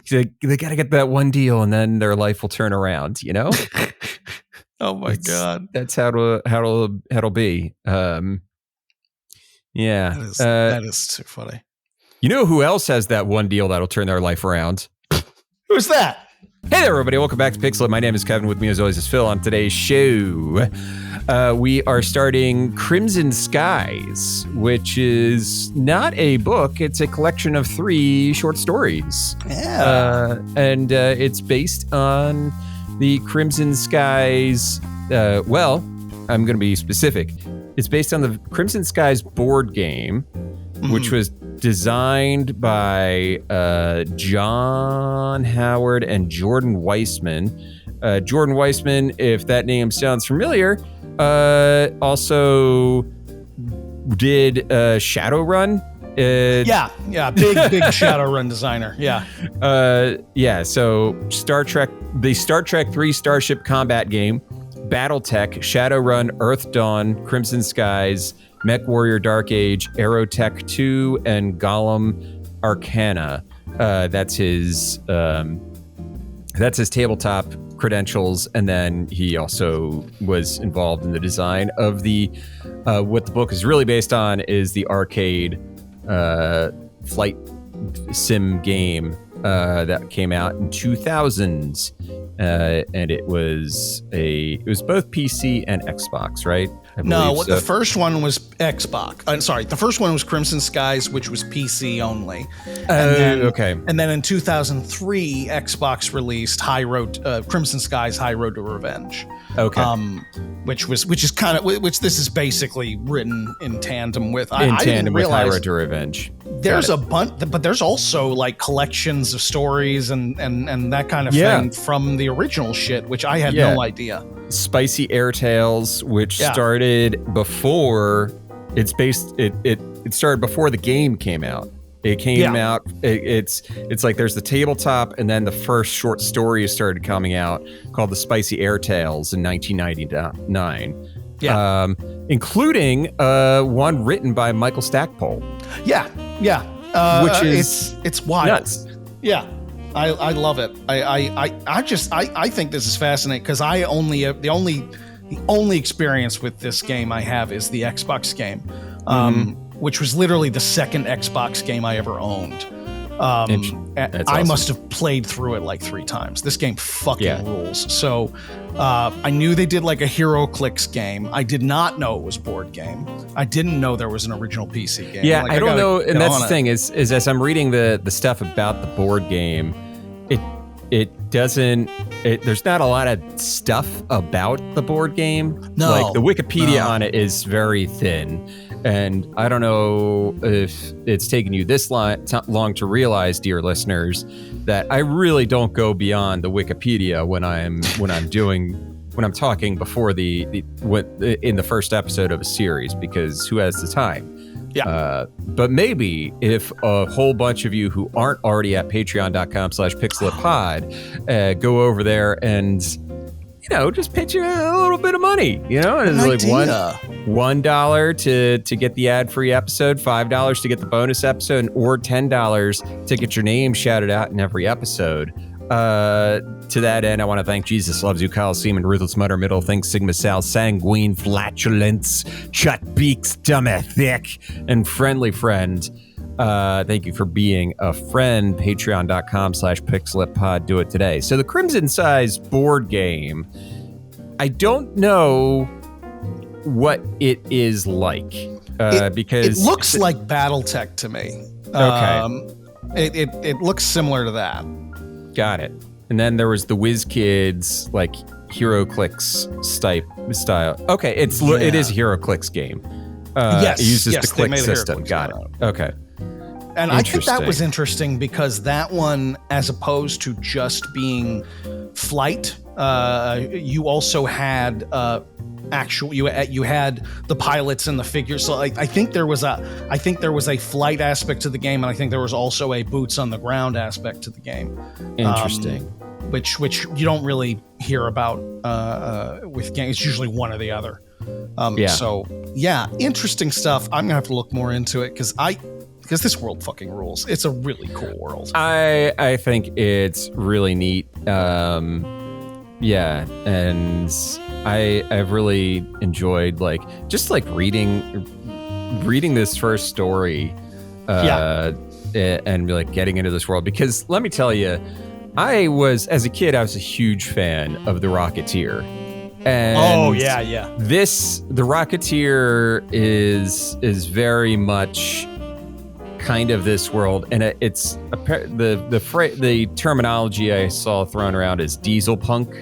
they got to get that one deal, and then their life will turn around. You know. Oh my God, that's how it'll be. Yeah, that is too funny. You know who else has that one deal that'll turn their life around? Who's that? Hey there, everybody. Welcome back to Pixel. My name is Kevin. With me, as always, is Phil. On today's show, we are starting Crimson Skies, which is not a book. It's a collection of 3 short stories. Yeah. And it's based on the Crimson Skies. Well, I'm going to be specific. It's based on the Crimson Skies board game, which was designed by John Howard and Jordan Weissman. Jordan Weissman, if that name sounds familiar, also did Shadowrun. Big Shadowrun designer. Yeah. So the Star Trek 3 Starship Combat game, BattleTech, Shadowrun, Earth Dawn, Crimson Skies, Mech Warrior Dark Age, Aerotech 2, and Golem Arcana. That's his tabletop credentials, and then he also was involved in the design of the what the book is really based on is the arcade flight sim game that came out in 2000s, and it was both PC and Xbox, right? The first one was Xbox. The first one was Crimson Skies, which was PC only. Okay. And then in 2003, Xbox released Crimson Skies: High Road to Revenge. Okay. Which this is basically written in tandem with. I didn't realize High Road to Revenge. There's a bunch, but there's also like collections of stories and that kind of thing from the original shit, which I had no idea. Spicy Air Tales, which started before it started before the game came out. It came out. It's like there's the tabletop, and then the first short story started coming out called the Spicy Air Tales in 1999. Yeah, including one written by Michael Stackpole. Yeah. Which is it's wild. Nuts. Yeah. I love it. I think this is fascinating because the only experience with this game I have is the Xbox game, which was literally the second Xbox game I ever owned. I must have played through it like 3 times. This game fucking rules. So I knew they did like a HeroClix game. I did not know it was board game. I didn't know there was an original PC game. Yeah, I don't know. And that's the thing is as I'm reading the stuff about the board game, there's not a lot of stuff about the board game. No. Like the Wikipedia on it is very thin. And I don't know if it's taken you this long to realize, dear listeners, that I really don't go beyond the Wikipedia when I'm talking before in the first episode of a series, because who has the time? Yeah. But maybe if a whole bunch of you who aren't already at patreon.com/pixelitpod go over there and just pitch a little bit of money, and it's like $1 to get the ad-free episode, $5 to get the bonus episode, or $10 to get your name shouted out in every episode. To that end, I want to thank Jesus Loves You, Coliseum, and Ruthless Mutter, Middle Think, Sigma Sal, Sanguine, Flatulence, Chut Beaks, Dummy Thick, and Friendly Friend. Thank you for being a friend. Patreon.com/pixelitpod. Do it today. So the Crimson Skies board game, I don't know what it is like because it looks like BattleTech to me. Okay. It looks similar to that. Got it. And then there was the WizKids like HeroClix style. Okay, it is a HeroClix game. Yes, it uses the click system. Got it. Okay. And I think that was interesting because that one, as opposed to just being flight, you also had you had the pilots and the figures. So I think there was a flight aspect to the game, and I think there was also a boots on the ground aspect to the game. Interesting. Which you don't really hear about with games. It's usually one or the other. So yeah, interesting stuff. I'm gonna have to look more into it because because this world fucking rules. It's a really cool world. I think it's really neat. Yeah, and I've really enjoyed reading this first story, and like getting into this world, because let me tell you, as a kid, I was a huge fan of The Rocketeer. And the Rocketeer is very much kind of this world, and it's the terminology I saw thrown around is diesel punk.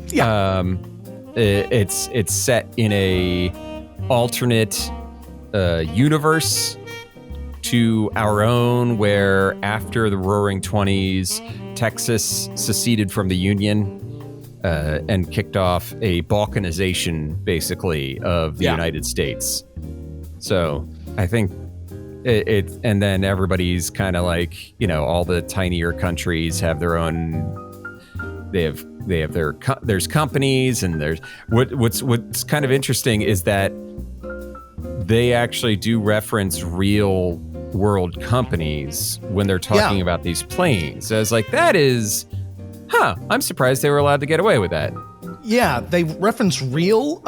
Yeah. It's set in a alternate universe to our own, where after the Roaring '20s, Texas seceded from the Union and kicked off a balkanization, basically, of the United States. So I think and then everybody's kind of like, all the tinier countries have their own. They have there's companies, and there's what's kind of interesting is that they actually do reference real world companies when they're talking about these planes. So I was like, I'm surprised they were allowed to get away with that. Yeah, they reference real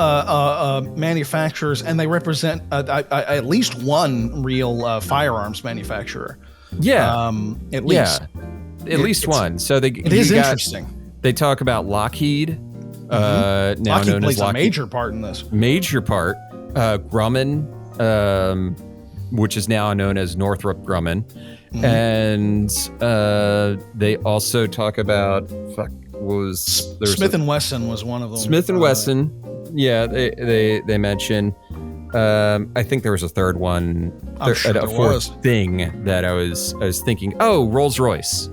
manufacturers, and they represent at least one real firearms manufacturer. Yeah, at least. Yeah. At least one. So it is interesting. They talk about Lockheed, now Lockheed known plays as Lockheed. A major part in this. Major part. Grumman, which is now known as Northrop Grumman. Mm-hmm. And they also talk about Smith & Wesson was one of them. Smith & Wesson, they mention. I think there was a third one, a fourth thing that I was thinking. Oh, Rolls-Royce.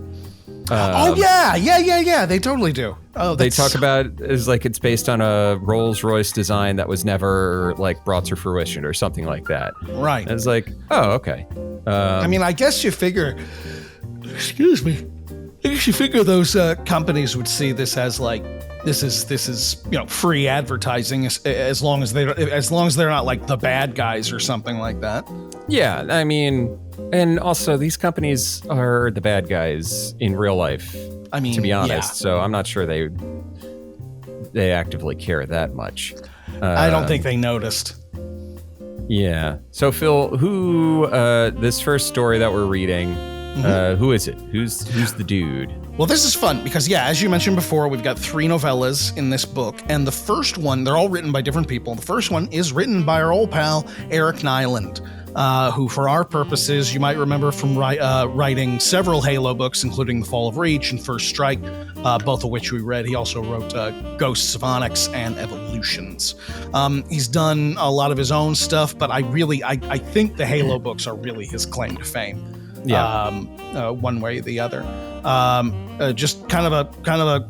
They totally do. They talk about it's based on a Rolls-Royce design that was never brought to fruition or something like that. Right. And it's like, oh, okay. I guess you figure. Excuse me. I guess you figure those companies would see this as this is free advertising as long as they're not like the bad guys or something like that. Yeah, and also these companies are the bad guys in real life. To be honest, so I'm not sure they actively care that much. I don't think they noticed. Yeah. So Phil, who this first story that we're reading? Who is it? Who's the dude? Well, this is fun because, as you mentioned before, we've got 3 novellas in this book. And the first one, they're all written by different people. The first one is written by our old pal, Eric Nylund, who, for our purposes, you might remember from writing several Halo books, including The Fall of Reach and First Strike, both of which we read. He also wrote Ghosts of Onyx and Evolutions. He's done a lot of his own stuff, but I think the Halo books are really his claim to fame. Yeah. One way or the other. Just kind of a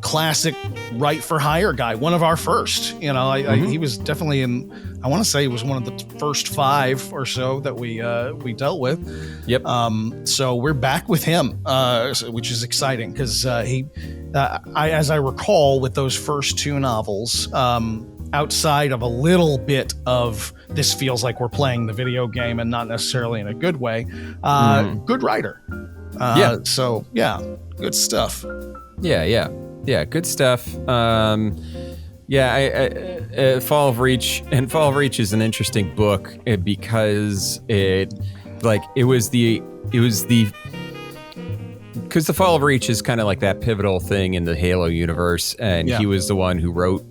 classic write for hire guy. One of our first, he was definitely in, I want to say he was one of the first 5 or so that we dealt with. Yep. So we're back with him, which is exciting because as I recall with those first 2 novels, outside of a little bit of this feels like we're playing the video game and not necessarily in a good way, good writer. So good stuff. Yeah, good stuff. Fall of Reach is an interesting book because because the Fall of Reach is kind of like that pivotal thing in the Halo universe, and he was the one who wrote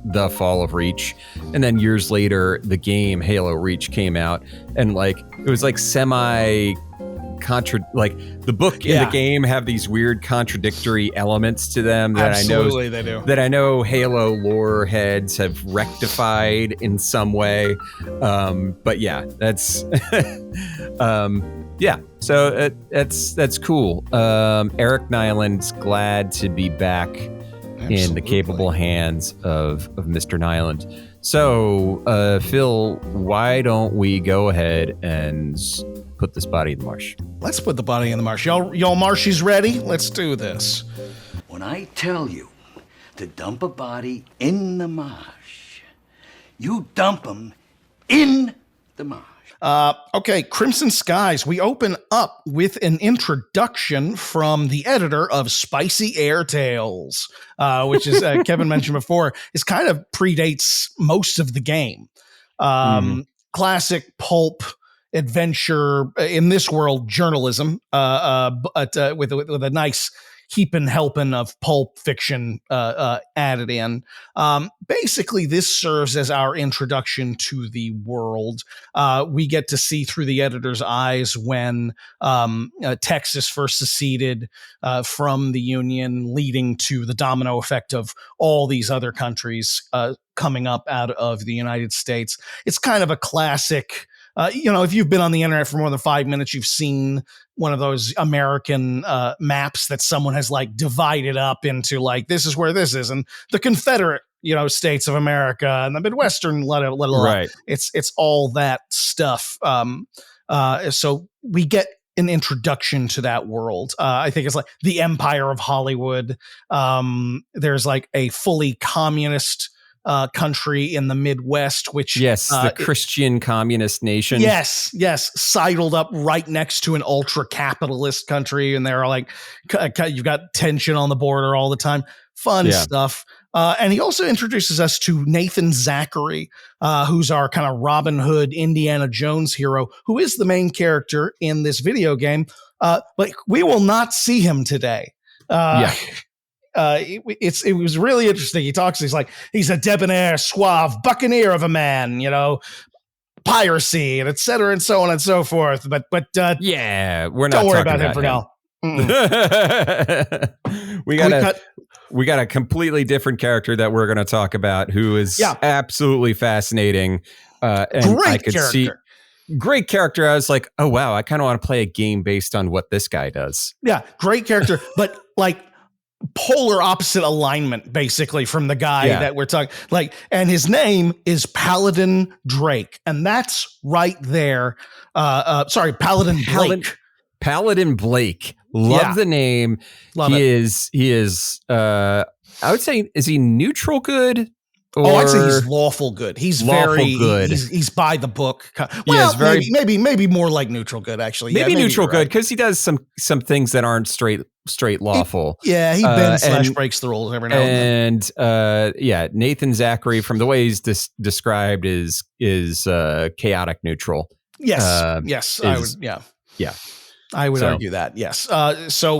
the Fall of Reach, and then years later the game Halo Reach came out, and it was semi the book and the game have these weird contradictory elements to them that Absolutely, they do. That I know Halo lore heads have rectified in some way. But that's so that's cool. Eric Nylund's glad to be back in the capable hands of Mr. Nylund. So, Phil, why don't we go ahead and put this body in the marsh? Let's put the body in the marsh. Y'all marshies ready? Let's do this. When I tell you to dump a body in the marsh, you dump them in the marsh. Okay, Crimson Skies. We open up with an introduction from the editor of Spicy Air Tales, which is Kevin mentioned before. Is kind of predates most of the game. Classic pulp adventure in this world journalism, but with a nice heaping helping of pulp fiction added in. Basically, this serves as our introduction to the world. We get to see through the editor's eyes when Texas first seceded from the Union, leading to the domino effect of all these other countries coming up out of the United States. It's kind of a classic. If you've been on the internet for more than 5 minutes, you've seen one of those American maps that someone has like divided up into like, this is where this is, and the Confederate, states of America and the Midwestern, right. It's all that stuff. So we get an introduction to that world. I think it's like the Empire of Hollywood. There's like a fully communist country in the Midwest, which the Christian communist nation. Yes, sidled up right next to an ultra capitalist country, and they're like, you've got tension on the border all the time. Fun stuff. And he also introduces us to Nathan Zachary, who's our kind of Robin Hood, Indiana Jones hero, who is the main character in this video game. But we will not see him today. It was really interesting. He talks, he's a debonair, suave buccaneer of a man, piracy and et cetera and so on and so forth. But we're not. Don't worry about him for now. We got a completely different character that we're going to talk about, who is absolutely fascinating. And great character. Great character. I was like, oh wow, I kind of want to play a game based on what this guy does. Yeah, great character, but like polar opposite alignment basically from the guy that we're talking and his name is Paladin Drake, and that's right there. Paladin Blake. Paladin Blake. Love the name. He is I would say, is he neutral good? I'd say he's lawful good. He's very good. He's by the book. Well, maybe more like neutral good, actually. Maybe neutral good, because he does some things that aren't straight lawful. He bends / breaks the rules every now and then. Nathan Zachary, from the way he's described, is chaotic neutral. Yes. I would argue that. Yes. So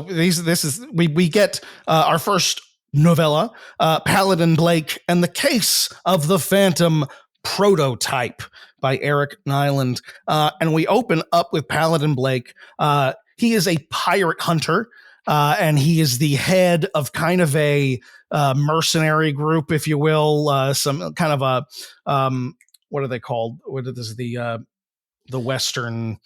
we get our first novella, Paladin Blake and the Case of the Phantom Prototype by Eric Nylund. And we open up with Paladin Blake. He is a pirate hunter, and he is the head of kind of a mercenary group, if you will, some kind of a what are they called? What is the Western?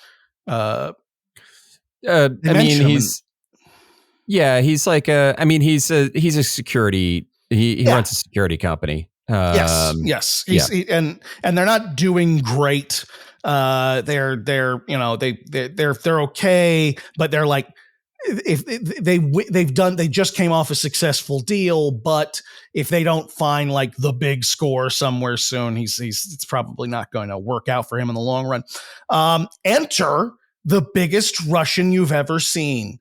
He's like he's a security. He runs a security company. Yes. And they're not doing great. They're okay, but they're like, if they just came off a successful deal, but if they don't find like the big score somewhere soon, it's probably not going to work out for him in the long run. Enter the biggest Russian you've ever seen.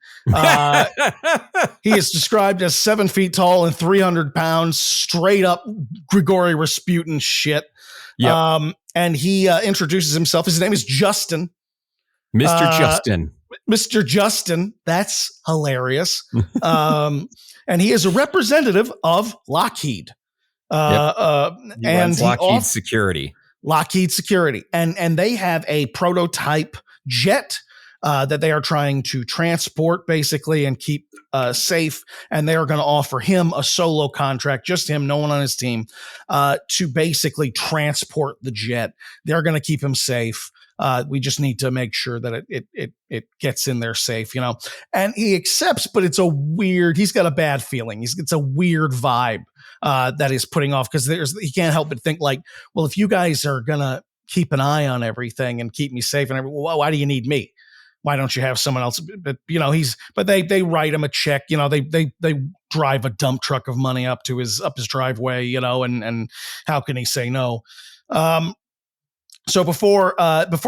He is described as 7 feet tall and 300 pounds, straight up Grigory Rasputin shit. Yep. And he introduces himself. His name is Justin. Mr. Justin. That's hilarious. And he is a representative of Lockheed. And Lockheed Security. Lockheed Security. And they have a prototype jet that they are trying to transport basically and keep safe. And they are going to offer him a solo contract, just him, no one on his team, to basically transport the jet. They're going to keep him safe. We just need to make sure that it gets in there safe, and he accepts, but he's got a bad feeling. It's a weird vibe that he's putting off, because he can't help but think like, well, if you guys are going to keep an eye on everything and keep me safe and everything, well, why do you need me? Why don't you have someone else? But they write him a check, they drive a dump truck of money up his driveway, and how can he say no? So before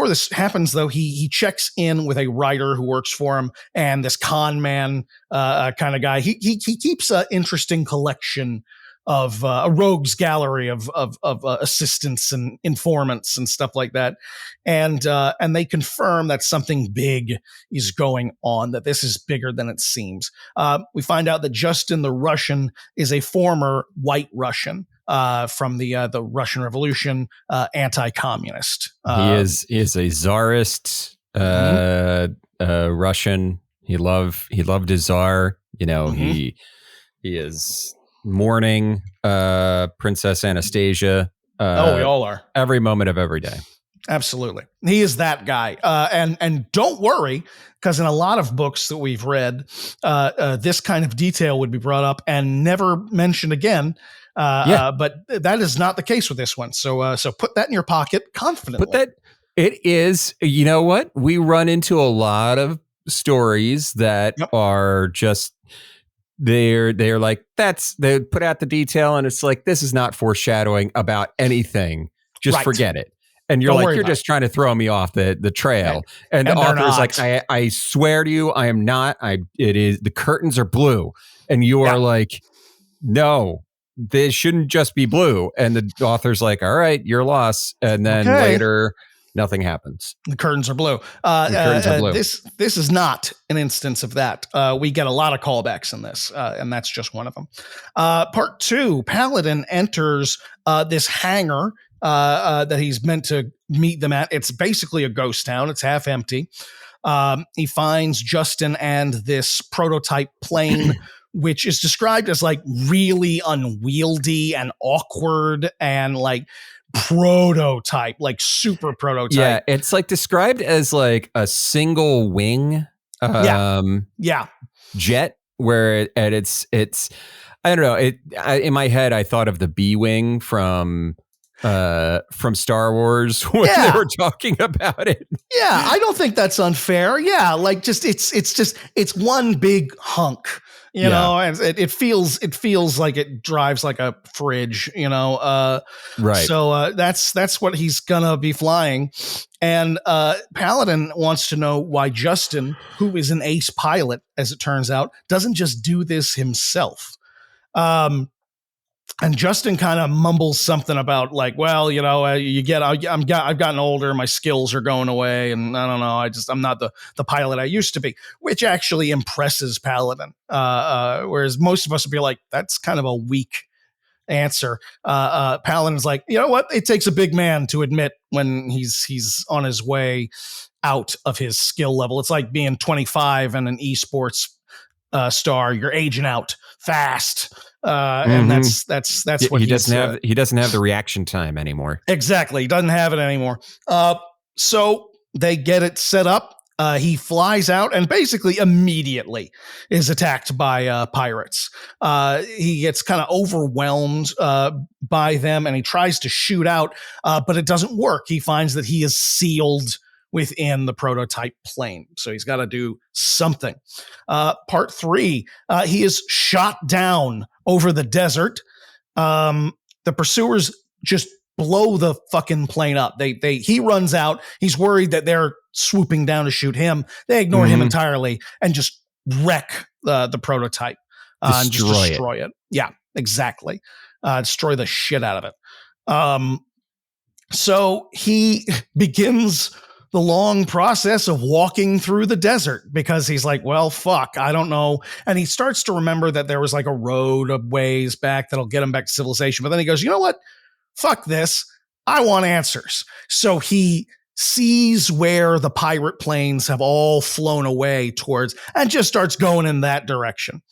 this happens, though, he checks in with a writer who works for him, and this con man kind of guy. He keeps an interesting collection of a rogues gallery of assistants and informants and stuff like that, and they confirm that something big is going on. That this is bigger than it seems. We find out that Justin the Russian is a former White Russian. From the Russian Revolution, anti-communist. He is a czarist Russian. He loved his czar. You know, he is mourning Princess Anastasia. We all are. Every moment of every day. Absolutely. He is that guy. And don't worry, because in a lot of books that we've read, this kind of detail would be brought up and never mentioned again. But that is not the case with this one. So put that in your pocket confidently. It is, you know what? We run into a lot of stories that are just, they're like, they put out the detail and it's like, this is not foreshadowing about anything. Just forget it. And you're like, you're just trying to throw me off the trail. And the author is like, I swear to you, I am not. It is, the curtains are blue. And you are like, no. They shouldn't just be blue. And the author's like, all right, your loss. And then later, nothing happens. The curtains are blue. This is not an instance of that. We get a lot of callbacks in this, and that's just one of them. Part 2, Paladin enters this hangar that he's meant to meet them at. It's basically a ghost town. It's half empty. He finds Justin and this prototype plane which is described as like really unwieldy and awkward and like prototype, like super prototype. Yeah, it's like described as like a single wing jet where it's I don't know, in my head I thought of the B-wing from Star Wars when they were talking about it. Yeah, I don't think that's unfair. Yeah, like just it's one big hunk. You know, and it feels like it drives like a fridge, you know. Right. So that's what he's gonna be flying. And Paladin wants to know why Justin, who is an ace pilot, as it turns out, doesn't just do this himself. And Justin kind of mumbles something about like, well, you know, I've gotten older, my skills are going away, and I don't know, I'm not the pilot I used to be, which actually impresses Paladin. Whereas most of us would be like, that's kind of a weak answer. Paladin's like, you know what? It takes a big man to admit when he's on his way out of his skill level. It's like being 25 and an esports star. You're aging out fast. And that's what he doesn't have. He doesn't have the reaction time anymore. Exactly, he doesn't have it anymore. So they get it set up. He flies out and basically immediately is attacked by pirates. He gets kind of overwhelmed by them, and he tries to shoot out, but it doesn't work. He finds that he is sealed within the prototype plane. So he's got to do something. Part 3, he is shot down over the desert. The pursuers just blow the fucking plane up. He runs out. He's worried that they're swooping down to shoot him. They ignore him entirely and just wreck the prototype. And just destroy it. Yeah, exactly. Destroy the shit out of it. So he begins the long process of walking through the desert because he's like, well, fuck, I don't know. And he starts to remember that there was like a road a ways back that'll get him back to civilization. But then he goes, you know what? Fuck this. I want answers. So he sees where the pirate planes have all flown away towards and just starts going in that direction.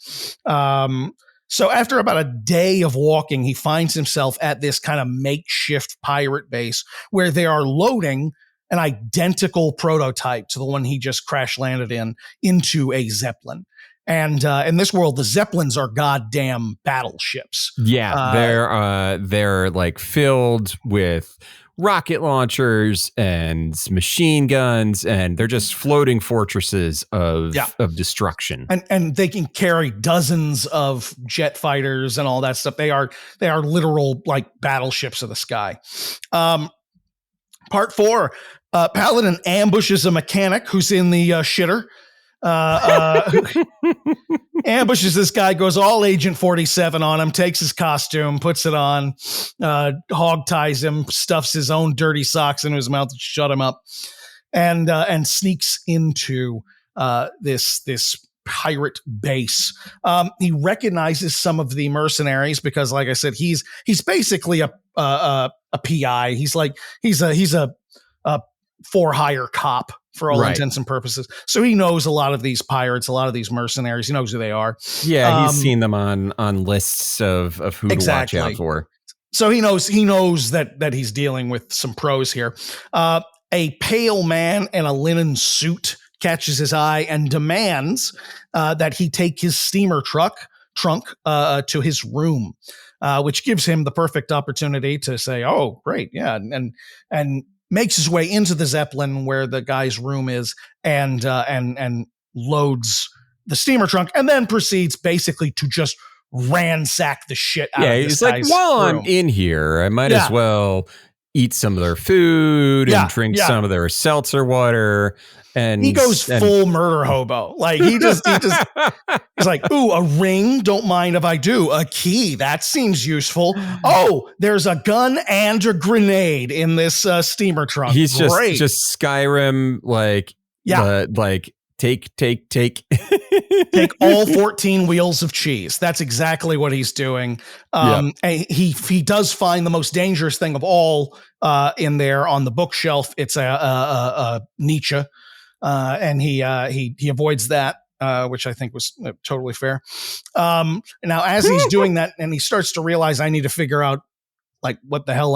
So after about a day of walking, he finds himself at this kind of makeshift pirate base where they are loading an identical prototype to the one he just crash landed into a Zeppelin. And in this world, the Zeppelins are goddamn battleships. Yeah, they're like filled with rocket launchers and machine guns, and they're just floating fortresses of destruction. And they can carry dozens of jet fighters and all that stuff. They are literal like battleships of the sky. Part 4, Paladin ambushes a mechanic who's in the shitter. Ambushes this guy, goes all Agent 47 on him, takes his costume, puts it on, hog ties him, stuffs his own dirty socks into his mouth to shut him up, and sneaks into this pirate base. He recognizes some of the mercenaries because, like I said, he's basically a PI. He's a for hire cop for all intents and purposes. So he knows a lot of these pirates, a lot of these mercenaries. He knows who they are. Yeah, he's seen them on lists of who to watch out for. So he knows that he's dealing with some pros here. A pale man in a linen suit catches his eye and demands that he take his steamer trunk to his room, which gives him the perfect opportunity to say, "Oh, great, yeah," and makes his way into the Zeppelin where the guy's room is, and loads the steamer trunk, and then proceeds basically to just ransack the shit out of this guy's room. He's like, while I'm in here, I might as well eat some of their food and drink some of their seltzer water. And he goes full murder hobo. Like he's like, ooh, a ring. Don't mind if I do. A key. That seems useful. Oh, there's a gun and a grenade in this steamer trunk. He's just Skyrim. Like take. Take all 14 wheels of cheese. That's exactly what he's doing. And he does find the most dangerous thing of all in there on the bookshelf. It's a Nietzsche. And he avoids that, which I think was totally fair. Now, as he's doing that, and he starts to realize, I need to figure out like what the hell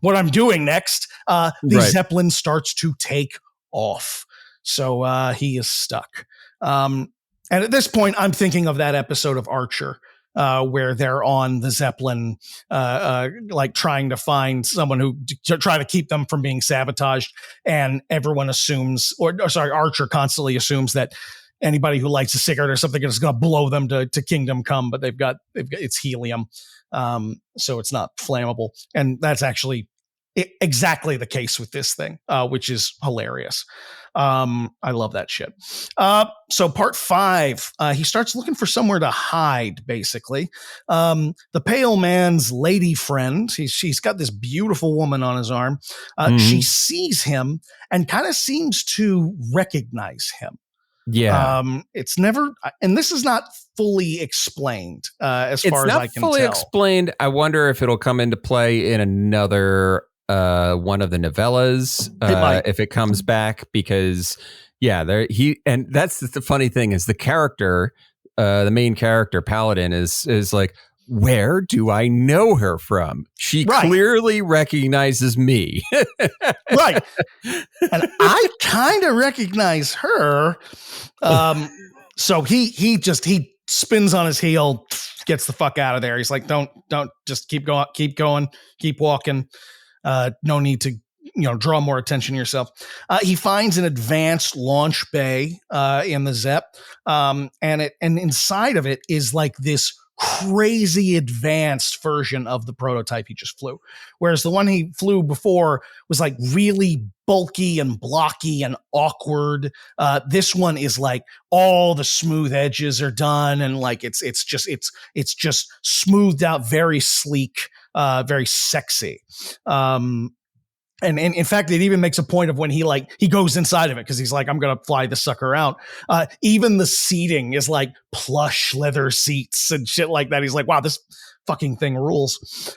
what I'm doing next. The Zeppelin starts to take off, so he is stuck. And at this point, I'm thinking of that episode of Archer. Where they're on the Zeppelin, like trying to find someone to try to keep them from being sabotaged. And everyone assumes, Archer constantly assumes that anybody who lights a cigarette or something is going to blow them to Kingdom Come, but they've got it's helium. So it's not flammable. And that's actually exactly the case with this thing, which is hilarious. I love that shit. So part 5, he starts looking for somewhere to hide, basically. The pale man's lady friend, she's got this beautiful woman on his arm. She sees him and kind of seems to recognize him. Yeah. It's never, and this is not fully explained, as far as I can tell. It's not fully explained. I wonder if it'll come into play in another one of the novellas if it comes back, because and that's the funny thing is the character, the main character Paladin is like, where do I know her from? She clearly recognizes me. Right. And I kind of recognize her. So he spins on his heel, gets the fuck out of there. He's like, don't just keep going, keep walking. No need to, draw more attention to yourself. He finds an advanced launch bay in the Zep, and inside of it is like this crazy advanced version of the prototype he just flew. Whereas the one he flew before was like really bulky and blocky and awkward. This one is like all the smooth edges are done, and like it's just smoothed out, very sleek, very sexy. And in fact, it even makes a point of when he goes inside of it, because he's like, I'm going to fly the sucker out. Even the seating is like plush leather seats and shit like that. He's like, wow, this fucking thing rules.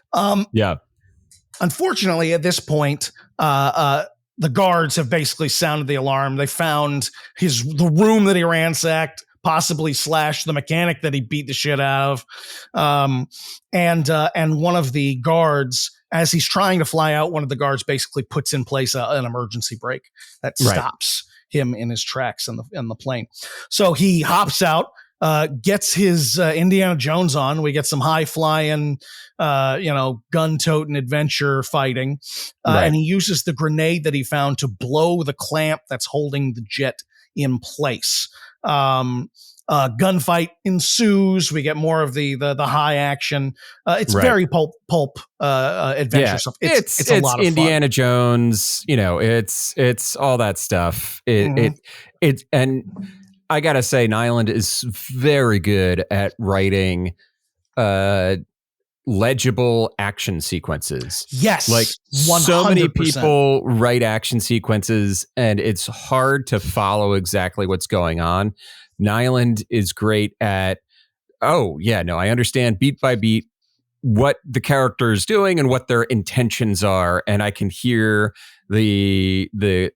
Unfortunately, at this point, the guards have basically sounded the alarm. They found the room that he ransacked, possibly slashed the mechanic that he beat the shit out of. And one of the guards, as he's trying to fly out, one of the guards basically puts in place an emergency brake that stops him in his tracks in the plane. So he hops out, gets his Indiana Jones on. We get some high flying, gun toting adventure fighting. And he uses the grenade that he found to blow the clamp that's holding the jet in place. Gunfight ensues. We get more of the high action. It's Right. very pulp adventure stuff. It's a lot of Indiana fun. Jones. It's all that stuff. Mhm. And I gotta say, Nylund is very good at writing legible action sequences. Yes, Like 100%. so many people write action sequences and it's hard to follow exactly what's going on. Nylund is great at, I understand beat by beat what the character is doing and what their intentions are, and I can hear the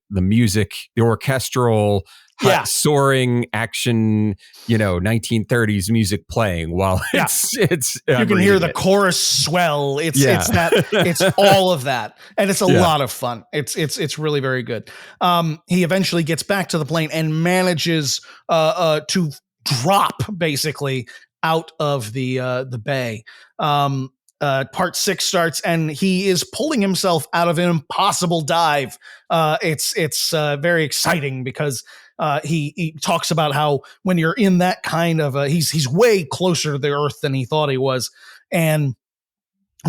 music, the orchestral soaring action, 1930s music playing while it's you can hear the chorus swell. It's all of that, and it's a lot of fun. It's really very good. He eventually gets back to the plane and manages to drop basically out of the bay. Part 6 starts and he is pulling himself out of an impossible dive. It's very exciting because he talks about how when you're in that kind of he's way closer to the earth than he thought he was, and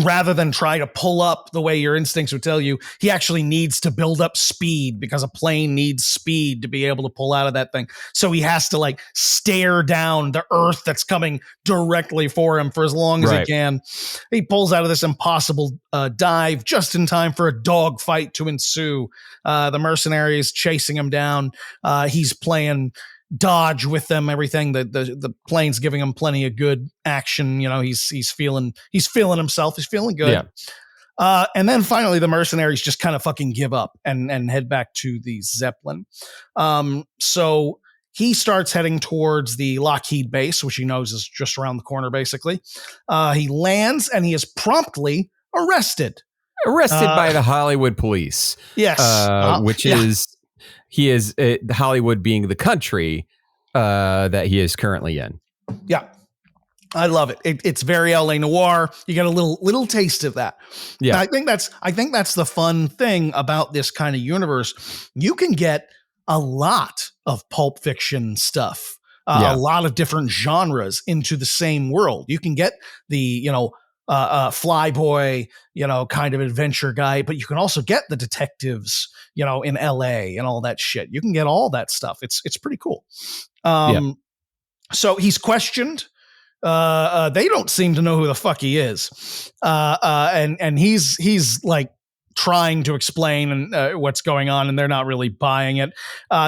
rather than try to pull up the way your instincts would tell you, he actually needs to build up speed because a plane needs speed to be able to pull out of that thing. So he has to like stare down the earth that's coming directly for him for as long as he can. He pulls out of this impossible dive just in time for a dogfight to ensue. The mercenaries chasing him down. He's playing dodge with them, everything. The plane's giving him plenty of good action. He's feeling himself. He's feeling good. And then finally the mercenaries just kind of fucking give up and head back to the Zeppelin. So he starts heading towards the Lockheed base, which he knows is just around the corner, basically. He lands and he is promptly arrested by the Hollywood police. Yes. Which is, he is Hollywood being the country that he is currently in. Yeah. I love it. It's very LA noir. You get a little taste of that. Yeah. I think that's the fun thing about this kind of universe. You can get a lot of pulp fiction stuff, a lot of different genres into the same world. You can get the, flyboy, kind of adventure guy, but you can also get the detectives, in LA and all that shit. You can get all that stuff. It's pretty cool. So he's questioned. They don't seem to know who the fuck he is. And he's like trying to explain what's going on, and they're not really buying it.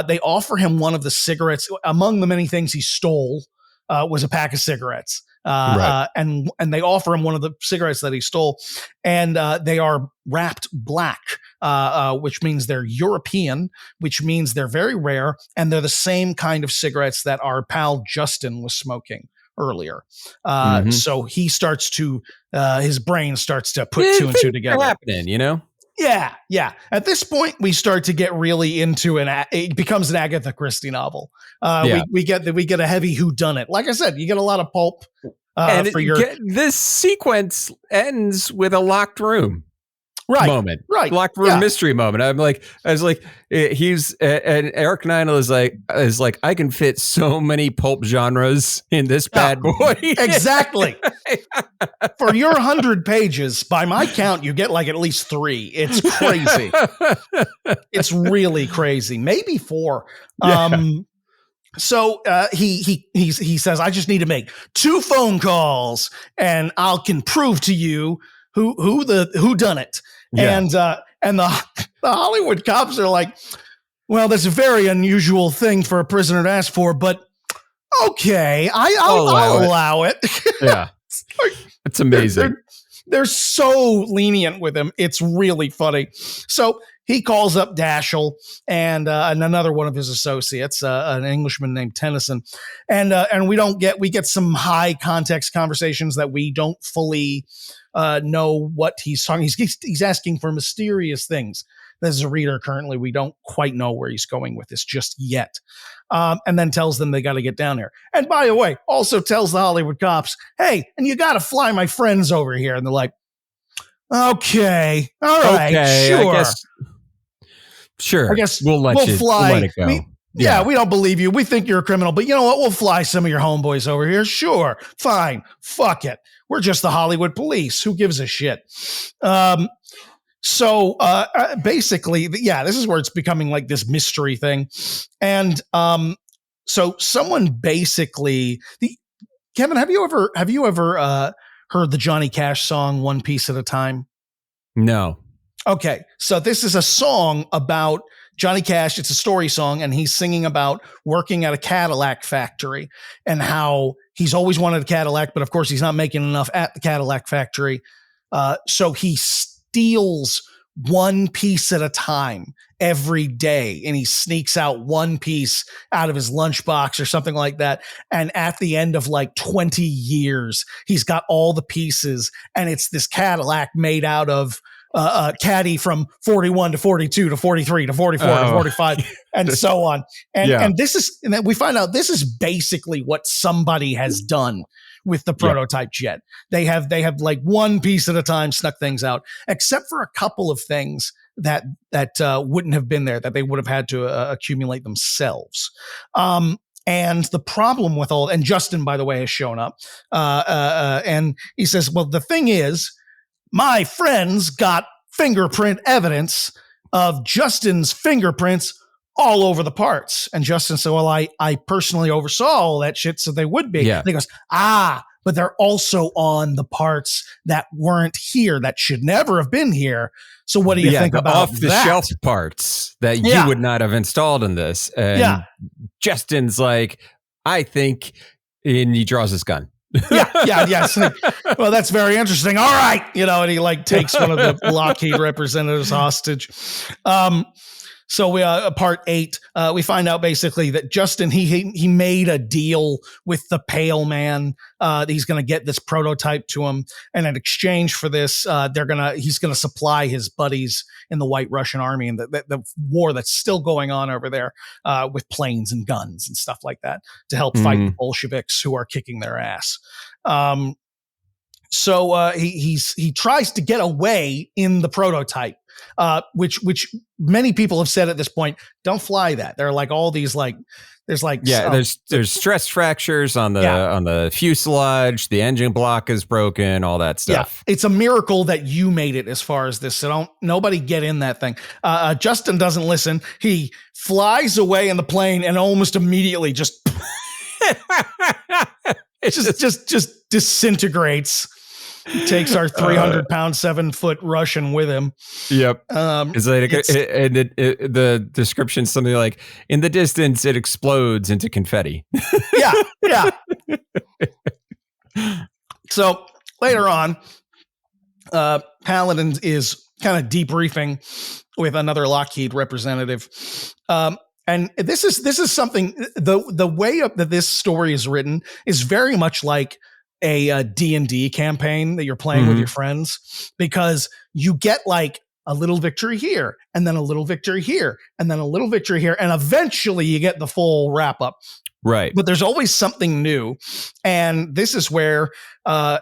They offer him one of the cigarettes. Among the many things he stole was a pack of cigarettes. And they offer him one of the cigarettes that he stole, and they are wrapped black, which means they're European, which means they're very rare, and they're the same kind of cigarettes that our pal Justin was smoking earlier. So he starts to his brain starts to put two and two together. Happening, Yeah. At this point, we start to get really into it becomes an Agatha Christie novel. We get a heavy whodunit. Like I said, you get a lot of pulp. This sequence ends with a locked room. Moment. Locked room mystery moment. I was like, he's and Eric Nylund is like, I can fit so many pulp genres in this bad boy. Exactly. For your 100 pages, by my count, you get like at least 3. It's crazy. It's really crazy. Maybe 4. So he says, I just need to make 2 phone calls and can prove to you who done it. Yeah. And the Hollywood cops are like, well, that's a very unusual thing for a prisoner to ask for, but okay, I'll allow it. Yeah. It's amazing. They're so lenient with him. It's really funny. So he calls up Dashiell and another one of his associates, an Englishman named Tennyson, and we get some high context conversations that we don't fully know what he's talking. He's asking for mysterious things. As a reader, currently, we don't quite know where he's going with this just yet. And then tells them they got to get down there. And by the way, also tells the Hollywood cops, hey, and you got to fly my friends over here. And they're like, okay, all right, sure. Sure. I guess we'll let it go. Yeah, we don't believe you. We think you're a criminal, but you know what? We'll fly some of your homeboys over here. Sure. Fine. Fuck it. We're just the Hollywood police. Who gives a shit? So basically, yeah, this is where it's becoming like this mystery thing. And so someone basically, Kevin, have you ever heard the Johnny Cash song "One Piece at a Time"? No. Okay, so this is a song about Johnny Cash. It's a story song, and he's singing about working at a Cadillac factory and how he's always wanted a Cadillac, but of course he's not making enough at the Cadillac factory. So he steals one piece at a time every day, and he sneaks out one piece out of his lunchbox or something like that. And at the end of like 20 years, he's got all the pieces, and it's this Cadillac made out of caddy from 41 to 42 to 43 to 44 to 45 and so on. And this is, and then we find out this is basically what somebody has done with the prototype jet. They have like one piece at a time snuck things out, except for a couple of things that wouldn't have been there, that they would have had to accumulate themselves. And the problem with all, and Justin, by the way, has shown up, and he says, well, the thing is, my friends got fingerprint evidence of Justin's fingerprints all over the parts. And Justin said, well, I personally oversaw all that shit, so they would be. Yeah. And he goes, but they're also on the parts that weren't here, that should never have been here. So what do you think about off the shelf parts that you would not have installed in this? And Justin's like, I think, and he draws his gun. Yes. Well, that's very interesting. All right. And he like takes one of the Lockheed representatives hostage. So we part 8, we find out basically that Justin, he made a deal with the Pale Man. He's going to get this prototype to him. And in exchange for this, he's going to supply his buddies in the White Russian army and the war that's still going on over there, with planes and guns and stuff like that to help fight the Bolsheviks who are kicking their ass. So he tries to get away in the prototype, which many people have said at this point, don't fly that. There are like all these there's stress fractures on the fuselage, the engine block is broken, all that stuff. Yeah, it's a miracle that you made it as far as this. So nobody get in that thing. Justin doesn't listen. He flies away in the plane and almost immediately just disintegrates. He takes our 300-pound, 7-foot Russian with him. Yep. It's like the description's something like, in the distance, it explodes into confetti. Yeah. So later on, Paladin is kind of debriefing with another Lockheed representative. And this is something, the way up that this story is written is very much like a D&D campaign that you're playing with your friends, because you get like a little victory here and then a little victory here and then a little victory here. And eventually you get the full wrap up. Right. But there's always something new. And this is where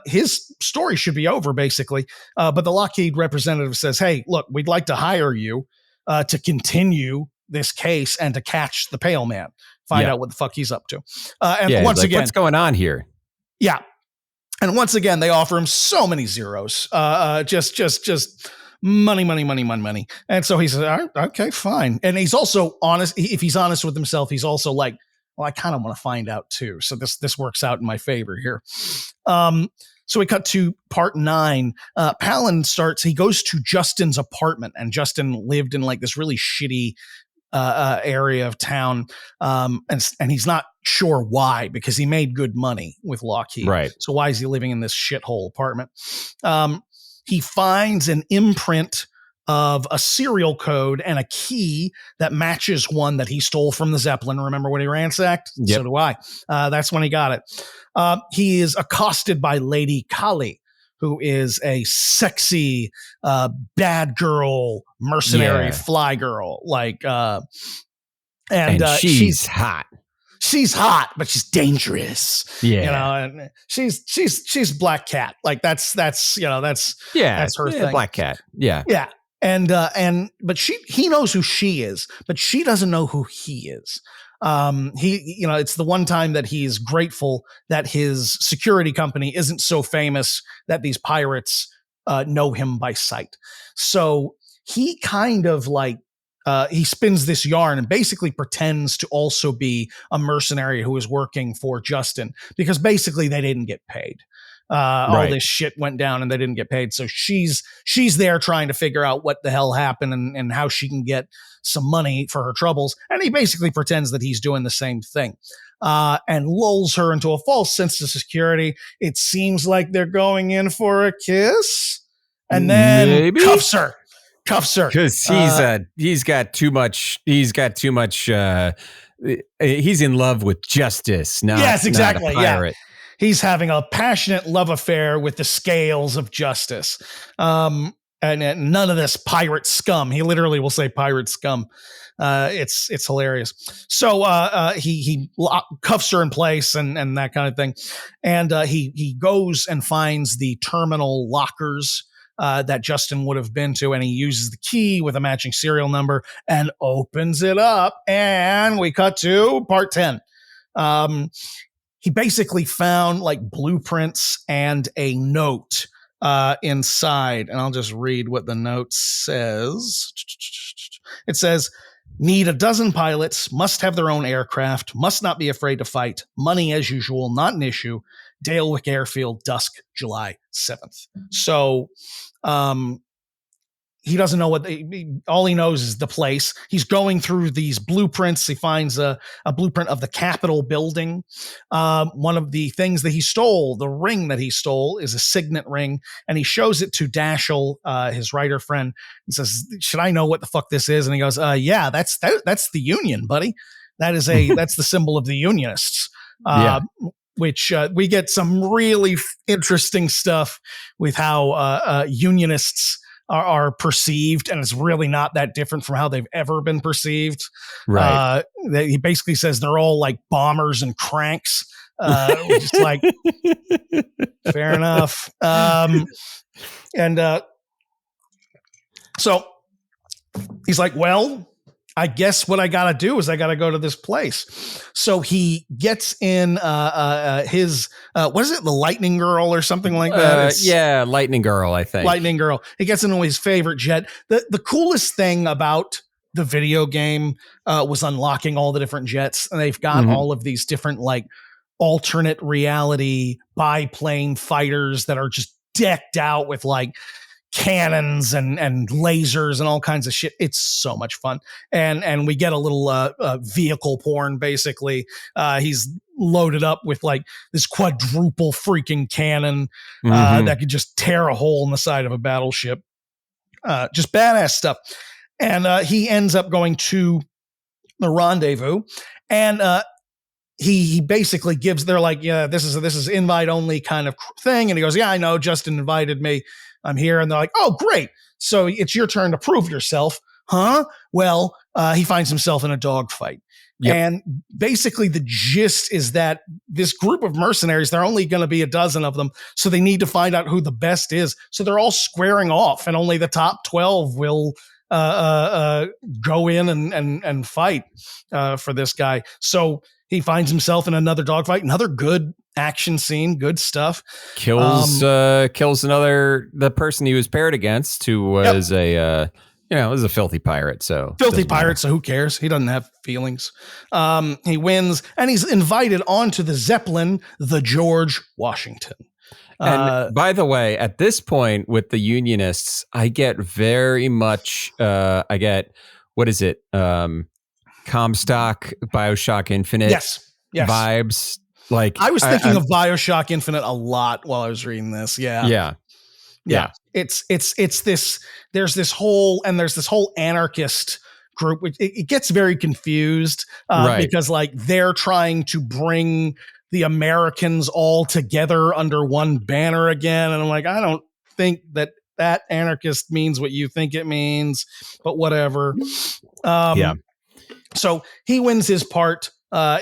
his story should be over, basically. But the Lockheed representative says, hey, look, we'd like to hire you to continue this case and to catch the Pale Man, find out what the fuck he's up to. And once again, what's going on here? Yeah. And once again, they offer him so many zeros, just money. And so he says, all right, okay, fine. And he's also honest. If he's honest with himself, he's also like, well, I kind of want to find out too. So this works out in my favor here. So we cut to part 9. Paladin he goes to Justin's apartment, and Justin lived in like this really shitty area of town. And he's not sure why, because he made good money with Lockheed. Right. So why is he living in this shithole apartment? He finds an imprint of a serial code and a key that matches one that he stole from the Zeppelin. Remember when he ransacked? Yep. So do I. That's when he got it. He is accosted by Lady Kali, who is a sexy, bad girl, mercenary fly girl. And she's hot. She's hot, but she's dangerous. Yeah. And she's Black Cat. Like that's her thing. Black Cat. Yeah. Yeah. But he knows who she is, but she doesn't know who he is. It's the one time that he's grateful that his security company isn't so famous that these pirates know him by sight. So he kind of like, he spins this yarn and basically pretends to also be a mercenary who is working for Justin, because basically they didn't get paid. All this shit went down and they didn't get paid. So she's there trying to figure out what the hell happened and how she can get some money for her troubles. And he basically pretends that he's doing the same thing. And lulls her into a false sense of security. It seems like they're going in for a kiss, and then maybe cuffs her because he's got too much. He's in love with justice. Not a pirate. He's having a passionate love affair with the scales of justice. And none of this pirate scum. He literally will say pirate scum. It's hilarious. So he cuffs her in place and that kind of thing. And he goes and finds the terminal lockers that Justin would have been to, and he uses the key with a matching serial number and opens it up. And we cut to part 10. He basically found like blueprints and a note inside. And I'll just read what the note says. It says, need a dozen pilots, must have their own aircraft, must not be afraid to fight, money as usual, not an issue, Dalewick Airfield, dusk, July 7th. So he doesn't know all he knows is the place. He's going through these blueprints. He finds a blueprint of the Capitol building. One of the things that he stole, the ring that he stole, is a signet ring. And he shows it to Dashiell, his writer friend, and says, should I know what the fuck this is? And he goes, yeah, that's the Union, buddy. That's the symbol of the Unionists. Which we get some really interesting stuff with how Unionists are perceived, and it's really not that different from how they've ever been perceived. Right. He basically says they're all like bombers and cranks, which is like fair enough. So he's like, well, I guess what I got to do is I got to go to this place. So he gets in his, what is it? The Lightning Girl or something like that? Lightning Girl, I think. Lightning Girl. He gets into his favorite jet. The coolest thing about the video game was unlocking all the different jets. And they've got all of these different like alternate reality biplane fighters that are just decked out with like cannons and lasers and all kinds of shit. It's so much fun. And we get a little vehicle porn, basically. He's loaded up with like this quadruple freaking cannon that could just tear a hole in the side of a battleship. Just badass stuff. And he ends up going to the rendezvous, and he basically gives, they're like, yeah, this is invite only kind of thing. And he goes, yeah, I know, Justin invited me. I'm here. And they're like, oh, great. So it's your turn to prove yourself. Huh? Well, he finds himself in a dogfight. Yep. And basically the gist is that this group of mercenaries, there are only going to be a dozen of them. So they need to find out who the best is. So they're all squaring off, and only the top 12 will go in and fight for this guy. So he finds himself in another dogfight, another good action scene, good stuff. Kills the person he was paired against, who was was a filthy pirate. So so who cares? He doesn't have feelings. He wins, and he's invited onto the Zeppelin, the George Washington. And by the way, at this point with the Unionists, I get very much, what is it? Comstock, BioShock Infinite vibes. Like I was thinking of BioShock Infinite a lot while I was reading this. Yeah. It's this, there's this whole anarchist group, which it gets very confused because like they're trying to bring the Americans all together under one banner again. And I'm like, I don't think that anarchist means what you think it means, but whatever. So he wins his part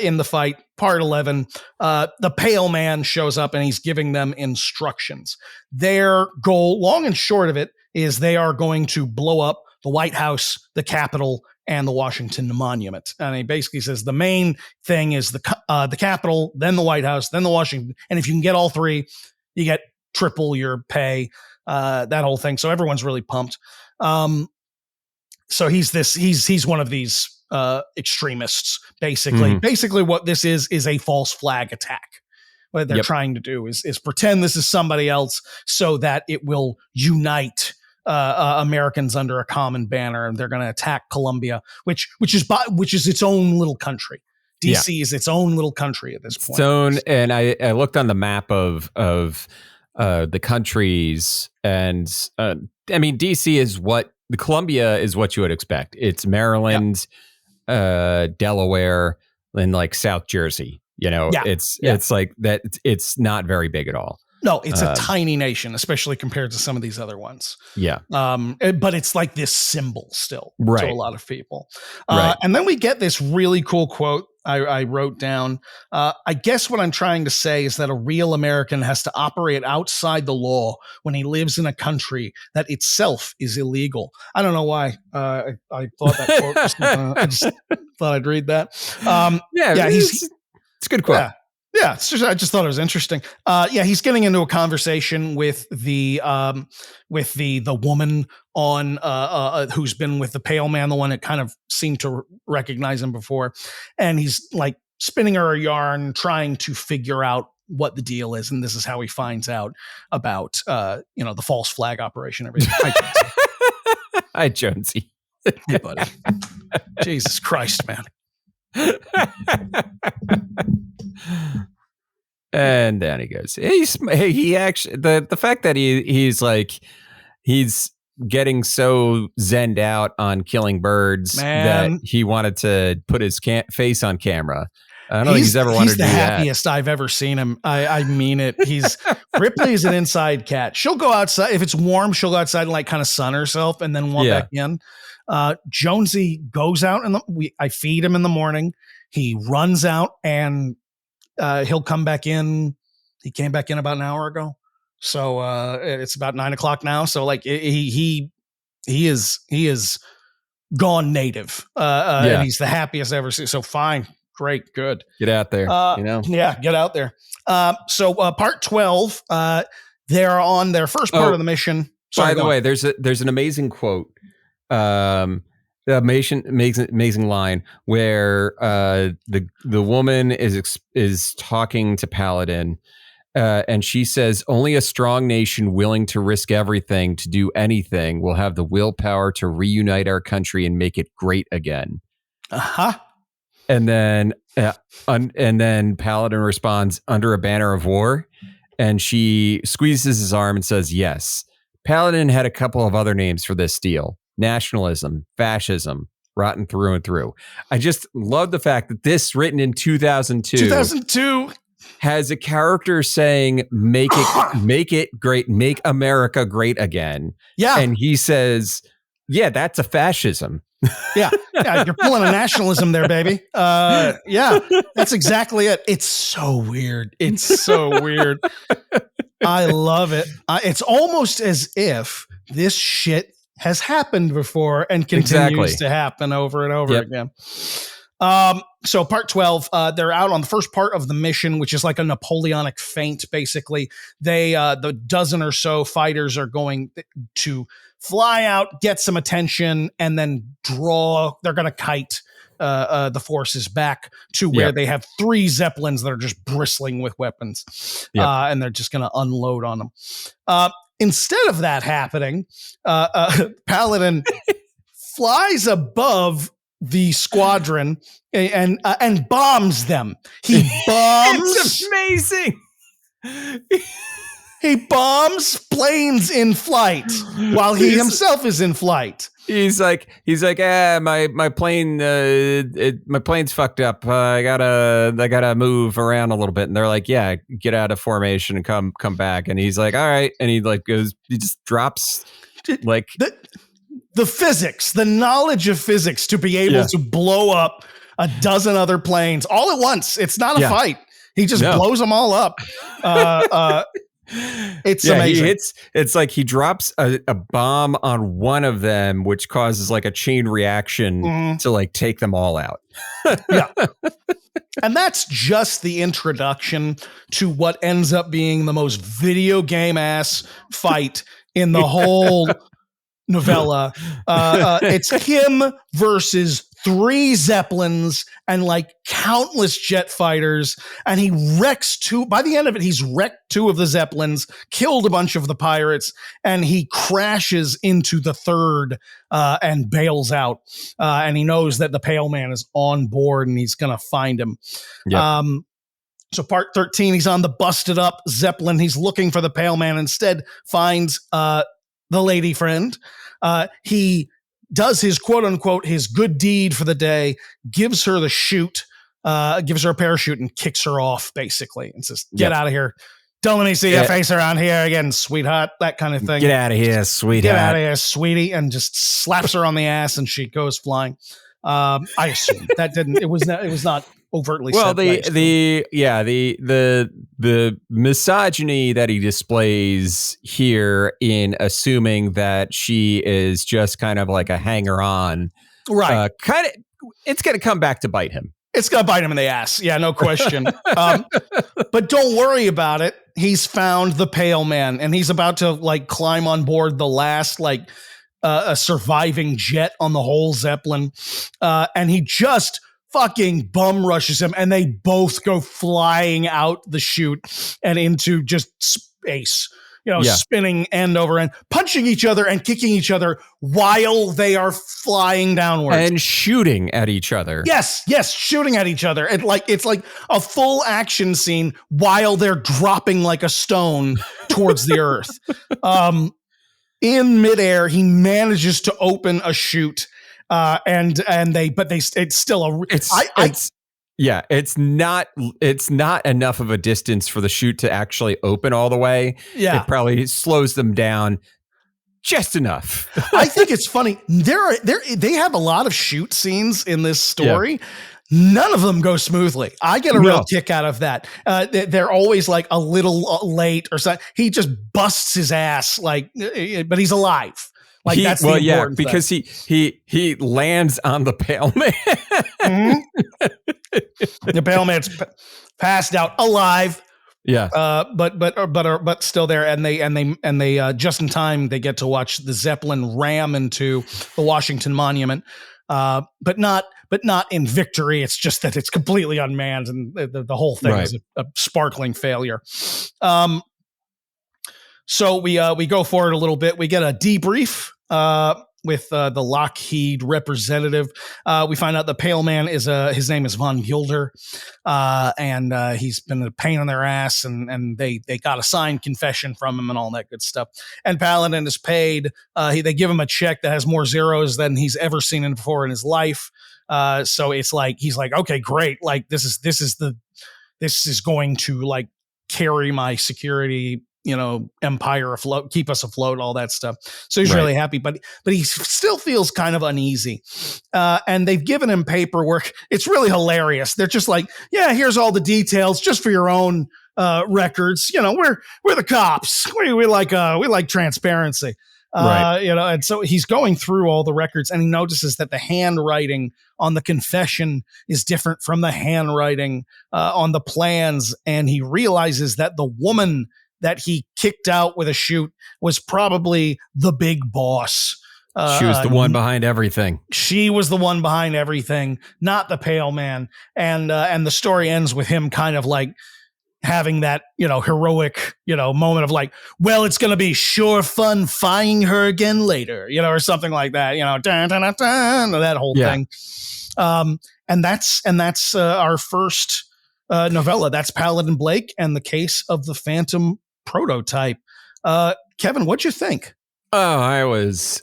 in the fight. Part 11, the Pale Man shows up and he's giving them instructions. Their goal, long and short of it, is they are going to blow up the White House, the Capitol, and the Washington Monument. And he basically says the main thing is the Capitol, then the White House, then the Washington. And if you can get all three, you get triple your pay, that whole thing. So everyone's really pumped. So he's one of these extremists, basically. Mm-hmm. Basically what this is a false flag attack. What they're trying to do is pretend this is somebody else so that it will unite Americans under a common banner, and they're going to attack Colombia, which is its own little country. DC is its own little country at this point. And I looked on the map of the countries, and I mean DC is the Columbia is what you would expect. It's Maryland, Delaware, and like South Jersey. It's like that. It's not very big at all. No, it's a tiny nation, especially compared to some of these other ones. Yeah. But it's like this symbol still to a lot of people. Right. And then we get this really cool quote I wrote down. I guess what I'm trying to say is that a real American has to operate outside the law when he lives in a country that itself is illegal. I don't know why I thought that quote was I just thought I'd read that. It's a good quote. Yeah, I just thought it was interesting. He's getting into a conversation with the woman on who's been with the pale man, the one that kind of seemed to recognize him before, and he's like spinning her a yarn, trying to figure out what the deal is, and this is how he finds out about the false flag operation. Everything. Hi, Jonesy. Hey, buddy. Jesus Christ, man. And then he goes, he actually, the fact that he's getting so zenned out on killing birds that he wanted to put his face on camera. I don't think he's ever wanted to do that. He's the happiest I've ever seen him. I mean it. Ripley's an inside cat. She'll go outside. If it's warm, she'll go outside and like kind of sun herself and then walk back in. Jonesy goes out I feed him in the morning. He runs out and he'll come back in. He came back in about an hour ago. So it's about 9:00 now. So like he is gone native. And he's the happiest I've ever seen. So fine. Great. Good. Get out there. Yeah, get out there. So part 12, they're on their first part of the mission. Sorry, by the way, there's an amazing quote. The amazing line where the woman is talking to Paladin, and she says, "Only a strong nation willing to risk everything to do anything will have the willpower to reunite our country and make it great again." And then Paladin responds, "Under a banner of war," and she squeezes his arm and says, "Yes." Paladin had a couple of other names for this deal: nationalism, fascism, rotten through and through. I just love the fact that this, written in 2002, has a character saying, make it great, make America great again. Yeah. And he says, yeah, that's a fascism. Yeah, you're pulling a nationalism there, baby. Yeah, that's exactly it. It's so weird. I love it. It's almost as if this shit has happened before and continues to happen over and over again. So part 12, they're out on the first part of the mission, which is like a Napoleonic feint. Basically, the dozen or so fighters are going to fly out, get some attention, and then they're going to kite the forces back to where they have 3 Zeppelins that are just bristling with weapons. And they're just going to unload on them. Instead of that happening, Paladin flies above the squadron and bombs them. He bombs. It's amazing. He bombs planes in flight while he himself is in flight. He's like, my plane, my plane's fucked up. I gotta move around a little bit. And they're like, yeah, get out of formation and come back. And he's like, all right. And he just drops like the physics, the knowledge of physics to be able to blow up a dozen other planes all at once. It's not a fight. He just blows them all up. It's amazing. It's like he drops a bomb on one of them, which causes like a chain reaction to like take them all out. Yeah. And that's just the introduction to what ends up being the most video game ass fight in the whole novella. It's him versus 3 Zeppelins and like countless jet fighters. And he wrecks 2. By the end of it, he's wrecked 2 of the Zeppelins, killed a bunch of the pirates, and he crashes into the 3rd and bails out. And he knows that the Pale Man is on board and he's going to find him. Yep. So part 13, he's on the busted up Zeppelin. He's looking for the Pale Man. Instead, finds the lady friend. He does his quote unquote, his good deed for the day, gives her the chute, gives her a parachute and kicks her off basically and says, get out of here. Don't let me see your face around here again, sweetheart, that kind of thing. Get out of here, sweetheart. Get out of here, sweetie. And just slaps her on the ass and she goes flying. I assume that it was not overtly said. The misogyny that he displays here in assuming that she is just kind of like a hanger-on, right? It's going to come back to bite him. It's going to bite him in the ass. Yeah, no question. But don't worry about it. He's found the Pale Man and he's about to like climb on board the last like a surviving jet on the whole Zeppelin. And he just fucking bum rushes him and they both go flying out the chute and into just space, spinning end over end, punching each other and kicking each other while they are flying downwards. And shooting at each other. Yes, shooting at each other. It's like a full action scene while they're dropping like a stone towards the earth. In midair, he manages to open a chute. It's still it's not enough of a distance for the chute to actually open all the way. Yeah. It probably slows them down just enough. I think it's funny. They have a lot of chute scenes in this story. Yeah. None of them go smoothly. I get a real kick out of that. They're always like a little late or something. He just busts his ass but he's alive. Like that's the important thing. Because he lands on the Pale Man. Mm-hmm. The Pale Man's passed out, alive. Yeah. But still there, and they just in time they get to watch the Zeppelin ram into the Washington Monument. But not in victory. It's just that it's completely unmanned, and the whole thing is a sparkling failure. So we go forward a little bit. We get a debrief with the Lockheed representative. We find out the Pale Man his name is Von Gilder, and he's been a pain in their ass, and they got a signed confession from him and all that good stuff. And Paladin is paid. They give him a check that has more zeros than he's ever seen before in his life. So it's like he's like, okay, great. Like this is going to like carry my security, empire afloat, keep us afloat, all that stuff. So he's really happy, but he still feels kind of uneasy. And they've given him paperwork. It's really hilarious. They're just like, yeah, here's all the details just for your own records. We're the cops. We like transparency. And so he's going through all the records and he notices that the handwriting on the confession is different from the handwriting on the plans. And he realizes that the woman that he kicked out with a chute was probably the big boss. She was the one behind everything. She was the one behind everything, not the Pale Man. And the story ends with him kind of like having that, heroic, moment of like, well, it's going to be sure fun finding her again later, or something like that, dun, dun, dun, dun, that whole thing. And that's our first novella. That's Paladin Blake and the Case of the Phantom Prototype. Kevin, what'd you think? Oh, I was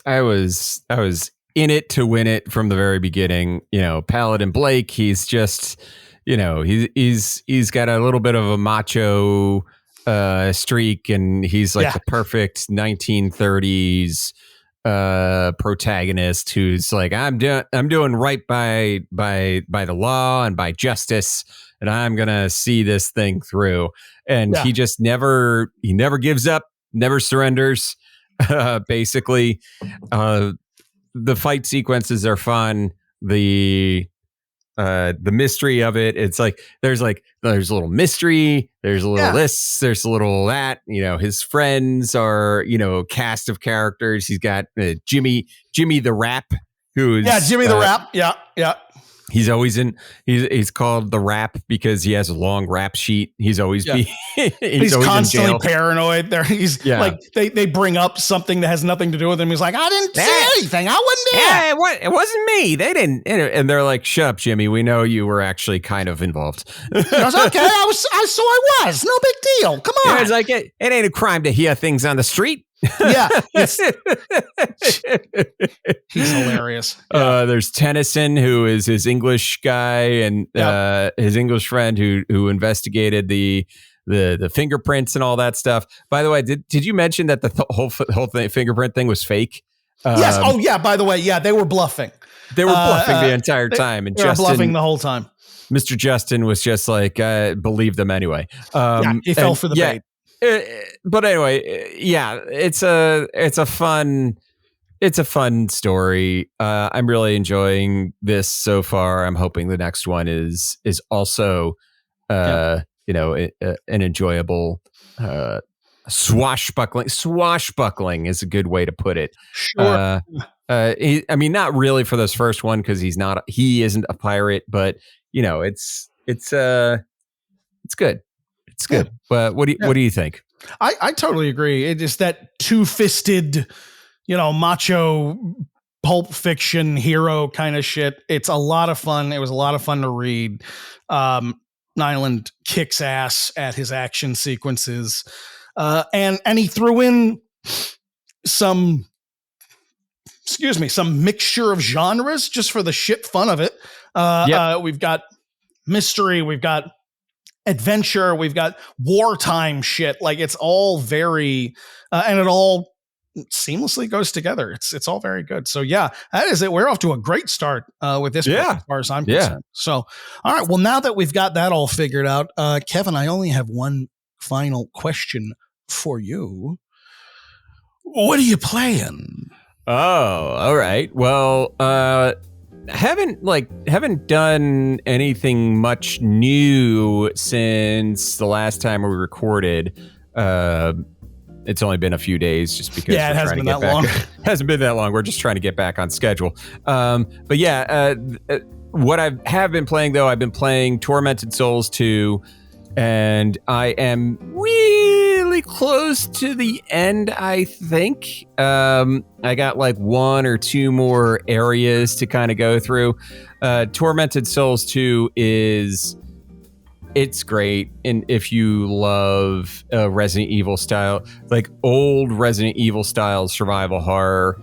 in it to win it from the very beginning. Paladin Blake, he's just, he's got a little bit of a macho streak, and he's like the perfect 1930s protagonist who's like, I'm doing right by the law and by justice, and I'm gonna see this thing through. And he just never gives up never surrenders. Basically, the fight sequences are fun. The mystery of it, it's like there's a little mystery, there's a little this, there's a little that. His friends are cast of characters. He's got Jimmy the Rap, who is Jimmy the Rap. Yeah. He's always he's called the Rap because he has a long rap sheet. He's always he's constantly paranoid. There, he's like they bring up something that has nothing to do with him. He's like, I didn't see anything. I wasn't there. Yeah, it wasn't me. They didn't. And they're like, shut up, Jimmy. We know you were actually kind of involved. I was okay. I was. No big deal. Come on. It's like it ain't a crime to hear things on the street. Yeah, he's hilarious. There's Tennyson, who is his English guy, and his English friend who investigated the fingerprints and all that stuff. By the way, did you mention that the whole thing, fingerprint thing was fake? Yes. Oh yeah. By the way, they were bluffing. They were bluffing the entire time, and they were bluffing the whole time. Mr. Justin was just like, believe them anyway. He fell for the bait. But anyway, it's a fun story. I'm really enjoying this so far. I'm hoping the next one is also an enjoyable swashbuckling. Swashbuckling is a good way to put it. Sure. Not really for this first one because he isn't a pirate, but it's good. It's good. But what do you think? I totally agree. It is that two-fisted, macho pulp fiction hero kind of shit. It's a lot of fun. It was a lot of fun to read. Nylund kicks ass at his action sequences. And he threw in some mixture of genres just for the shit fun of it. We've got mystery, we've got adventure, we've got wartime shit. Like it's all very and it all seamlessly goes together. It's all very good. So that is it. We're off to a great start with this book, as far as I'm concerned. So all right, well, now that we've got that all figured out, Kevin, I only have one final question for you. What are you playing? Oh, all right. Well, haven't done anything much new since the last time we recorded. It's only been a few days just because it hasn't been that long. Hasn't been that long. We're just trying to get back on schedule. What I have been playing though, I've been playing Tormented Souls 2, and I am really close to the end, I think. I got like one or two more areas to kind of go through. Tormented Souls 2 it's great. And if you love Resident Evil style, like old Resident Evil style survival horror,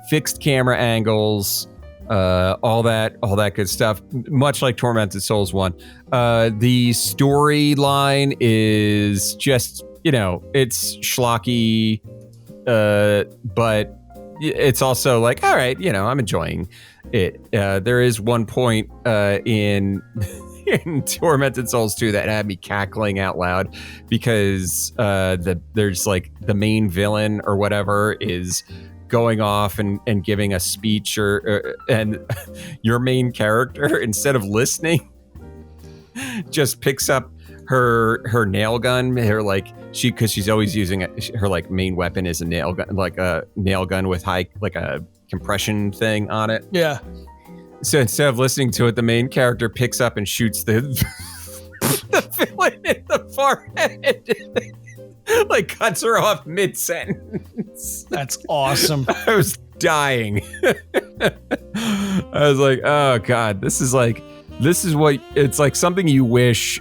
fixed camera angles, all that good stuff, much like Tormented Souls 1. The storyline is just, it's schlocky, but it's also like, all right, I'm enjoying it. There is one point in Tormented Souls 2 that had me cackling out loud because there's like the main villain or whatever is going off and giving a speech and your main character, instead of listening, just picks up her nail gun, because she's always using her like main weapon is a nail gun, like a nail gun with a compression thing on it. Yeah. So instead of listening to it, the main character picks up and shoots the villain in the forehead. Like cuts her off mid-sentence. That's awesome. I was dying. I was like, oh God, this is what it's like, something you wish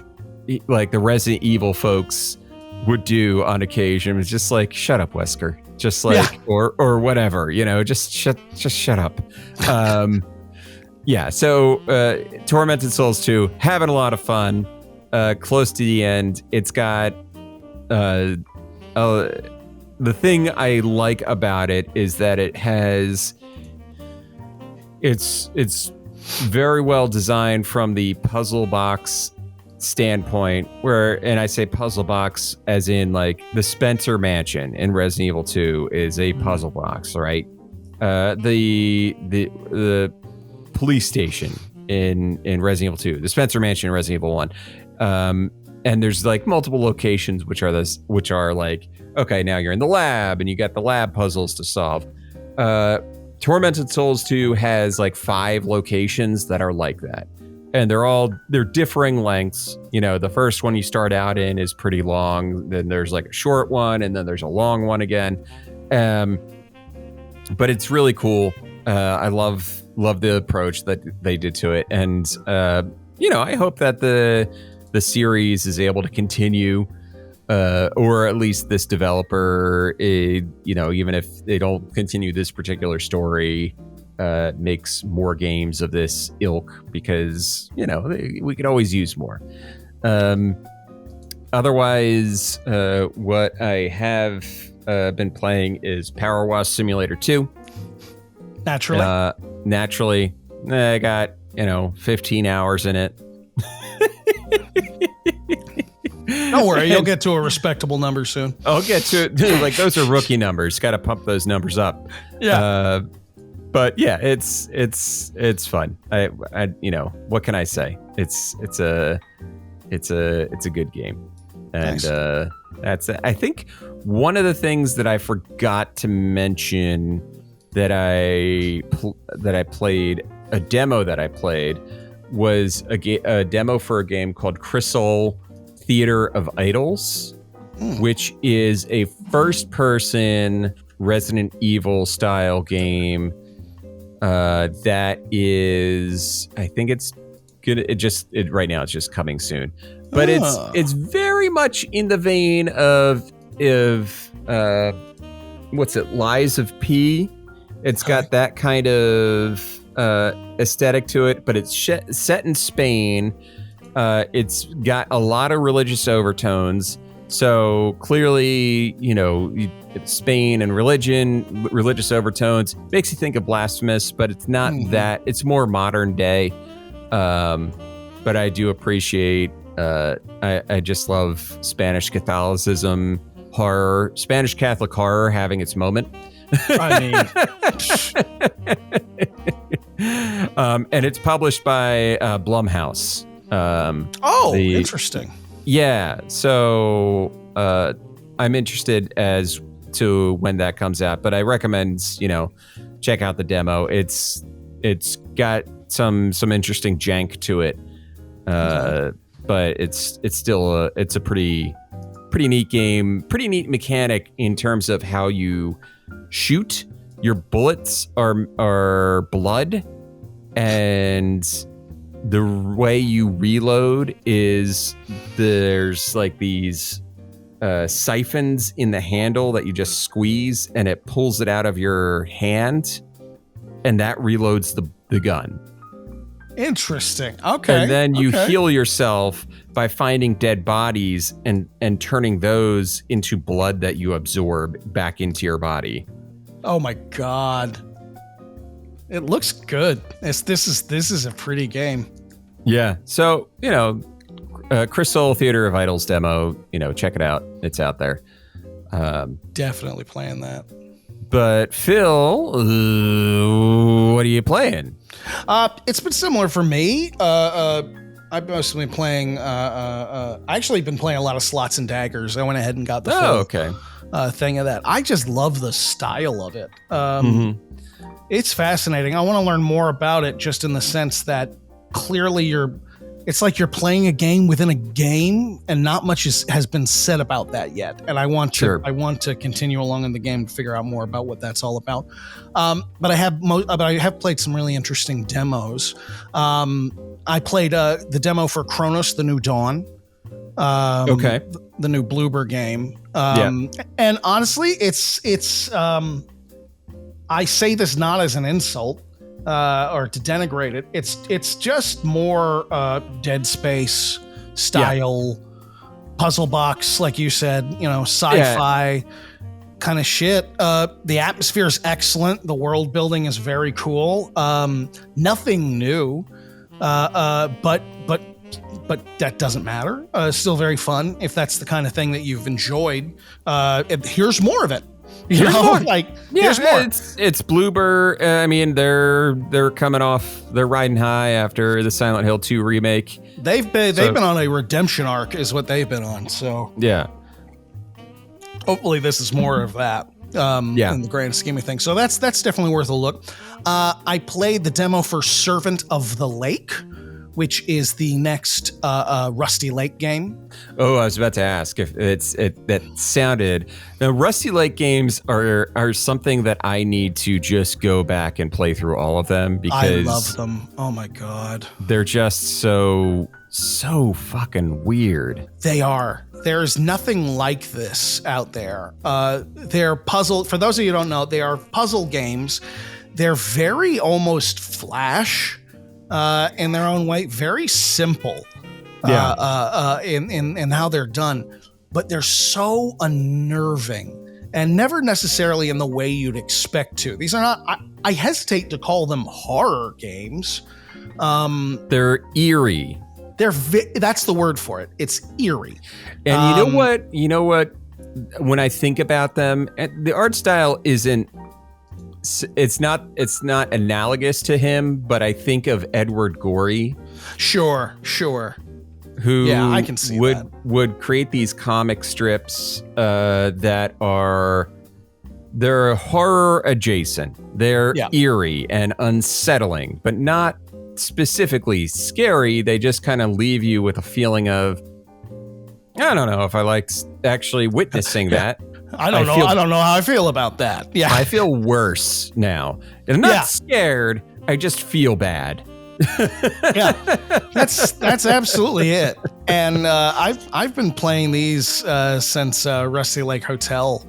like the Resident Evil folks would do on occasion. It's just like, shut up, Wesker. Just like, or whatever, just shut up. So Tormented Souls 2, having a lot of fun, close to the end. It's got the thing I like about it is that it's very well designed from the puzzle box standpoint and I say puzzle box as in like the Spencer Mansion in Resident Evil 2 is a puzzle box, right? The police station in Resident Evil 2, the Spencer Mansion in Resident Evil 1. And there's like multiple locations which are like, okay, now you're in the lab and you got the lab puzzles to solve. Tormented Souls 2 has like 5 locations that are like that. And they're differing lengths. You know, the first one you start out in is pretty long. Then there's like a short one, and then there's a long one again. But it's really cool. I love the approach that they did to it. And, I hope that the series is able to continue, or at least this developer, even if they don't continue this particular story, makes more games of this ilk, because we could always use more. Otherwise, what I have been playing is Power Wash Simulator 2. Naturally, I got 15 hours in it. Don't worry, you'll get to a respectable number soon. I'll get to it. Like, those are rookie numbers. Got to pump those numbers up. Yeah. But yeah, it's fun. I what can I say? It's a good game, and nice. That's it. I think one of the things that I forgot to mention that I played, a demo that I played, was a demo for a game called Crystal Theater of Idols, which is a first-person Resident Evil style game. That is, I think it's good. Right now it's just coming soon, but it's very much in the vein of what's it? Lies of P. It's got that kind of aesthetic to it, but it's set in Spain. It's got a lot of religious overtones. So clearly, Spain and religious overtones makes you think of Blasphemous, but it's not that. It's more modern day. But I do appreciate, I just love Spanish Catholicism horror, Spanish Catholic horror having its moment. I mean, and it's published by Blumhouse. Interesting. Yeah, so I'm interested as to when that comes out, but I recommend check out the demo. It's got some interesting jank to it, but it's still a pretty neat game, pretty neat mechanic in terms of how you shoot. Your bullets are blood, and the way you reload is there's like these siphons in the handle that you just squeeze, and it pulls it out of your hand, and that reloads the gun. Interesting. Okay. And then you heal yourself by finding dead bodies and turning those into blood that you absorb back into your body. Oh my God. It looks good. This is a pretty game. Yeah. So, Crystal Theater of Idols demo, check it out. It's out there. Definitely playing that. But Phil, what are you playing? It's been similar for me. I've mostly been playing, actually been playing a lot of Slots and Daggers. I went ahead and got the full thing of that. I just love the style of it. It's fascinating. I want to learn more about it, just in the sense that clearly it's like you're playing a game within a game, and not much has been said about that yet. And I want to continue along in the game to figure out more about what that's all about. But I have played some really interesting demos. I played the demo for Chronos: The New Dawn. The new Bloober game. And honestly, it's I say this not as an insult or to denigrate it. It's just more Dead Space style puzzle box, like you said, sci-fi kind of shit. The atmosphere is excellent. The world building is very cool. Nothing new, but but that doesn't matter. Still very fun if that's the kind of thing that you've enjoyed. Here's more of it. Here's more. Here's more. It's Bloober. I mean, they're coming off. They're riding high after the Silent Hill 2 remake. They've been on a redemption arc, is what they've been on. So yeah, hopefully this is more of that. In the grand scheme of things. So that's definitely worth a look. I played the demo for Servant of the Lake, which is the next Rusty Lake game. Oh, I was about to ask if that sounded. Now, Rusty Lake games are something that I need to just go back and play through all of them because I love them. Oh my God. They're just so fucking weird. They are. There's nothing like this out there. They're puzzle. For those of you who don't know, they are puzzle games. They're very almost Flash in their own way. Very simple in how they're done. But they're so unnerving and never necessarily in the way you'd expect to. These are not, I hesitate to call them horror games. They're eerie. That's the word for it. It's eerie. And you know what? When I think about them, the art style isn't. It's not analogous to him, but I think of Edward Gorey. Sure. Who I can see would create these comic strips that they're horror adjacent. They're eerie and unsettling, but not specifically scary. They just kind of leave you with a feeling of, I don't know if I like actually witnessing that. I don't know how I feel about that. Yeah. I feel worse now. And I'm not scared. I just feel bad. Yeah. That's absolutely it. And I've been playing these since Rusty Lake Hotel.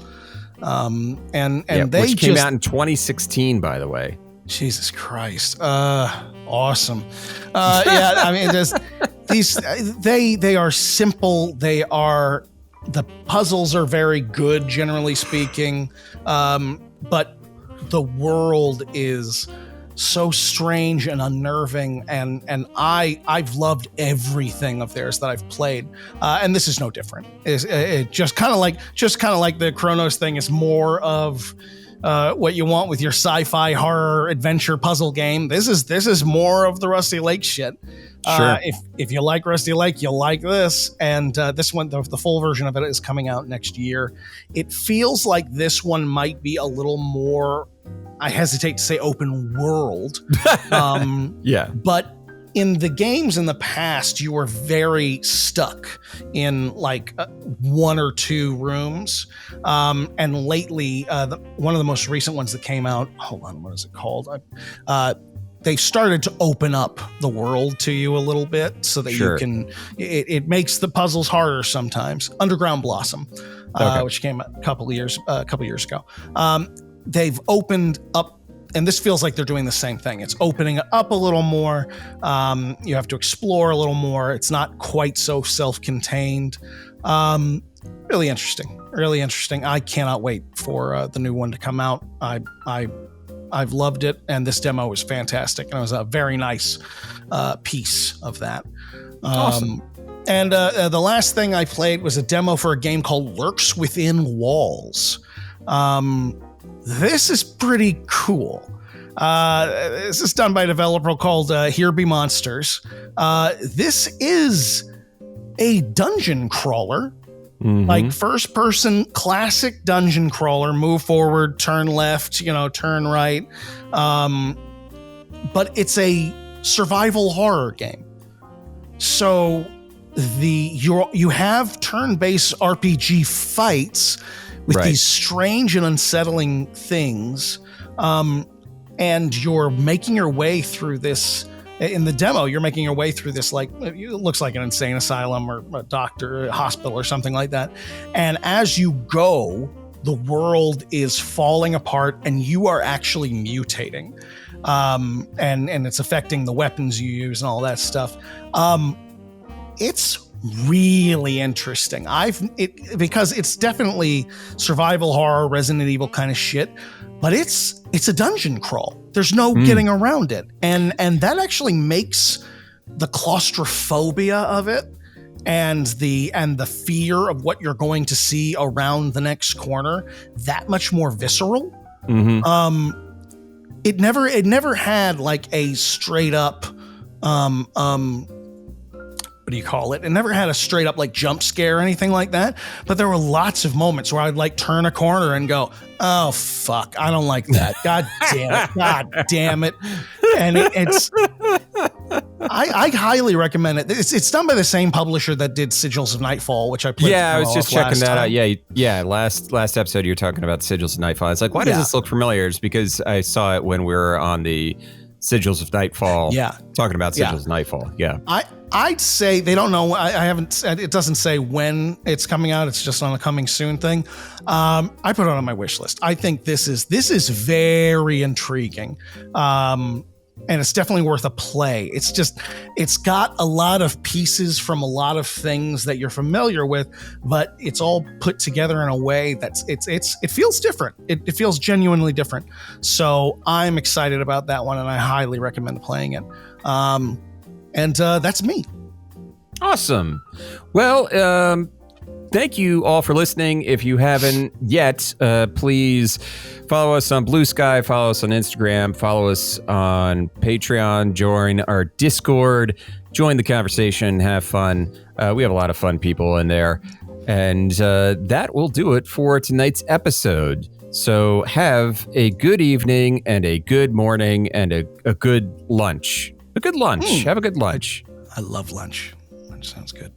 And they which came out in 2016, by the way. Jesus Christ. Awesome. I mean, there's they are simple. The puzzles are very good, generally speaking. But the world is so strange and unnerving. And I've loved everything of theirs that I've played. And this is no different. It just kind of like the Chronos thing is more of, what you want with your sci-fi horror adventure puzzle game. This is more of the Rusty Lake shit. Sure. If you like Rusty Lake, you'll like this. And this one, the full version of it is coming out next year. It feels like this one might be a little more, I hesitate to say open world. But in the games in the past, you were very stuck in like one or two rooms. And lately, one of the most recent ones that came out, hold on, what is it called? They started to open up the world to you a little bit so that you can, it makes the puzzles harder sometimes. Underground Blossom, which came out a couple years ago. They've opened up, and this feels like they're doing the same thing. It's opening it up a little more. You have to explore a little more. It's not quite so self-contained. Really interesting. I cannot wait for the new one to come out. I've loved it, and this demo was fantastic, and it was a very nice piece of that. Awesome. And the last thing I played was a demo for a game called Lurks Within Walls. This is pretty cool. This is done by a developer called Here Be Monsters. This is a dungeon crawler. Like first person classic dungeon crawler, move forward, turn left, turn right. But it's a survival horror game. So you have turn-based RPG fights with these strange and unsettling things. And you're making your way through this. In the demo, you're making your way through this, like, it looks like an insane asylum or a doctor, a hospital or something like that. And as you go, the world is falling apart and you are actually mutating. And it's affecting the weapons you use and all that stuff. It's really interesting. Because it's definitely survival horror, Resident Evil kind of shit, but it's a dungeon crawl. There's no getting around it. And that actually makes the claustrophobia of it and the fear of what you're going to see around the next corner that much more visceral. It never had like a straight up what do you call it? It never had a straight up like jump scare or anything like that. But there were lots of moments where I'd like turn a corner and go, "Oh fuck, I don't like that. God damn it. God damn it." And I highly recommend it. It's done by the same publisher that did Sigils of Nightfall, which I played. Yeah, I was just checking that out. Yeah. Last episode you were talking about Sigils of Nightfall. I was like, why does this look familiar? It's because I saw it when we were on the Sigils of Nightfall. Yeah, talking about Sigils of Nightfall. Yeah, I'd say they don't know. I haven't. It doesn't say when it's coming out. It's just on a coming soon thing. I put it on my wish list. I think this is very intriguing. And it's definitely worth a play. It's got a lot of pieces from a lot of things that you're familiar with, but it's all put together in a way that's it feels different. It feels genuinely different. So I'm excited about that one, and I highly recommend playing it. And that's me. Awesome. Well, thank you all for listening. If you haven't yet, please follow us on Blue Sky, follow us on Instagram, follow us on Patreon, join our Discord, join the conversation, have fun. We have a lot of fun people in there. And that will do it for tonight's episode. So have a good evening and a good morning and a good lunch. A good lunch. Have a good lunch. I love lunch. Lunch sounds good.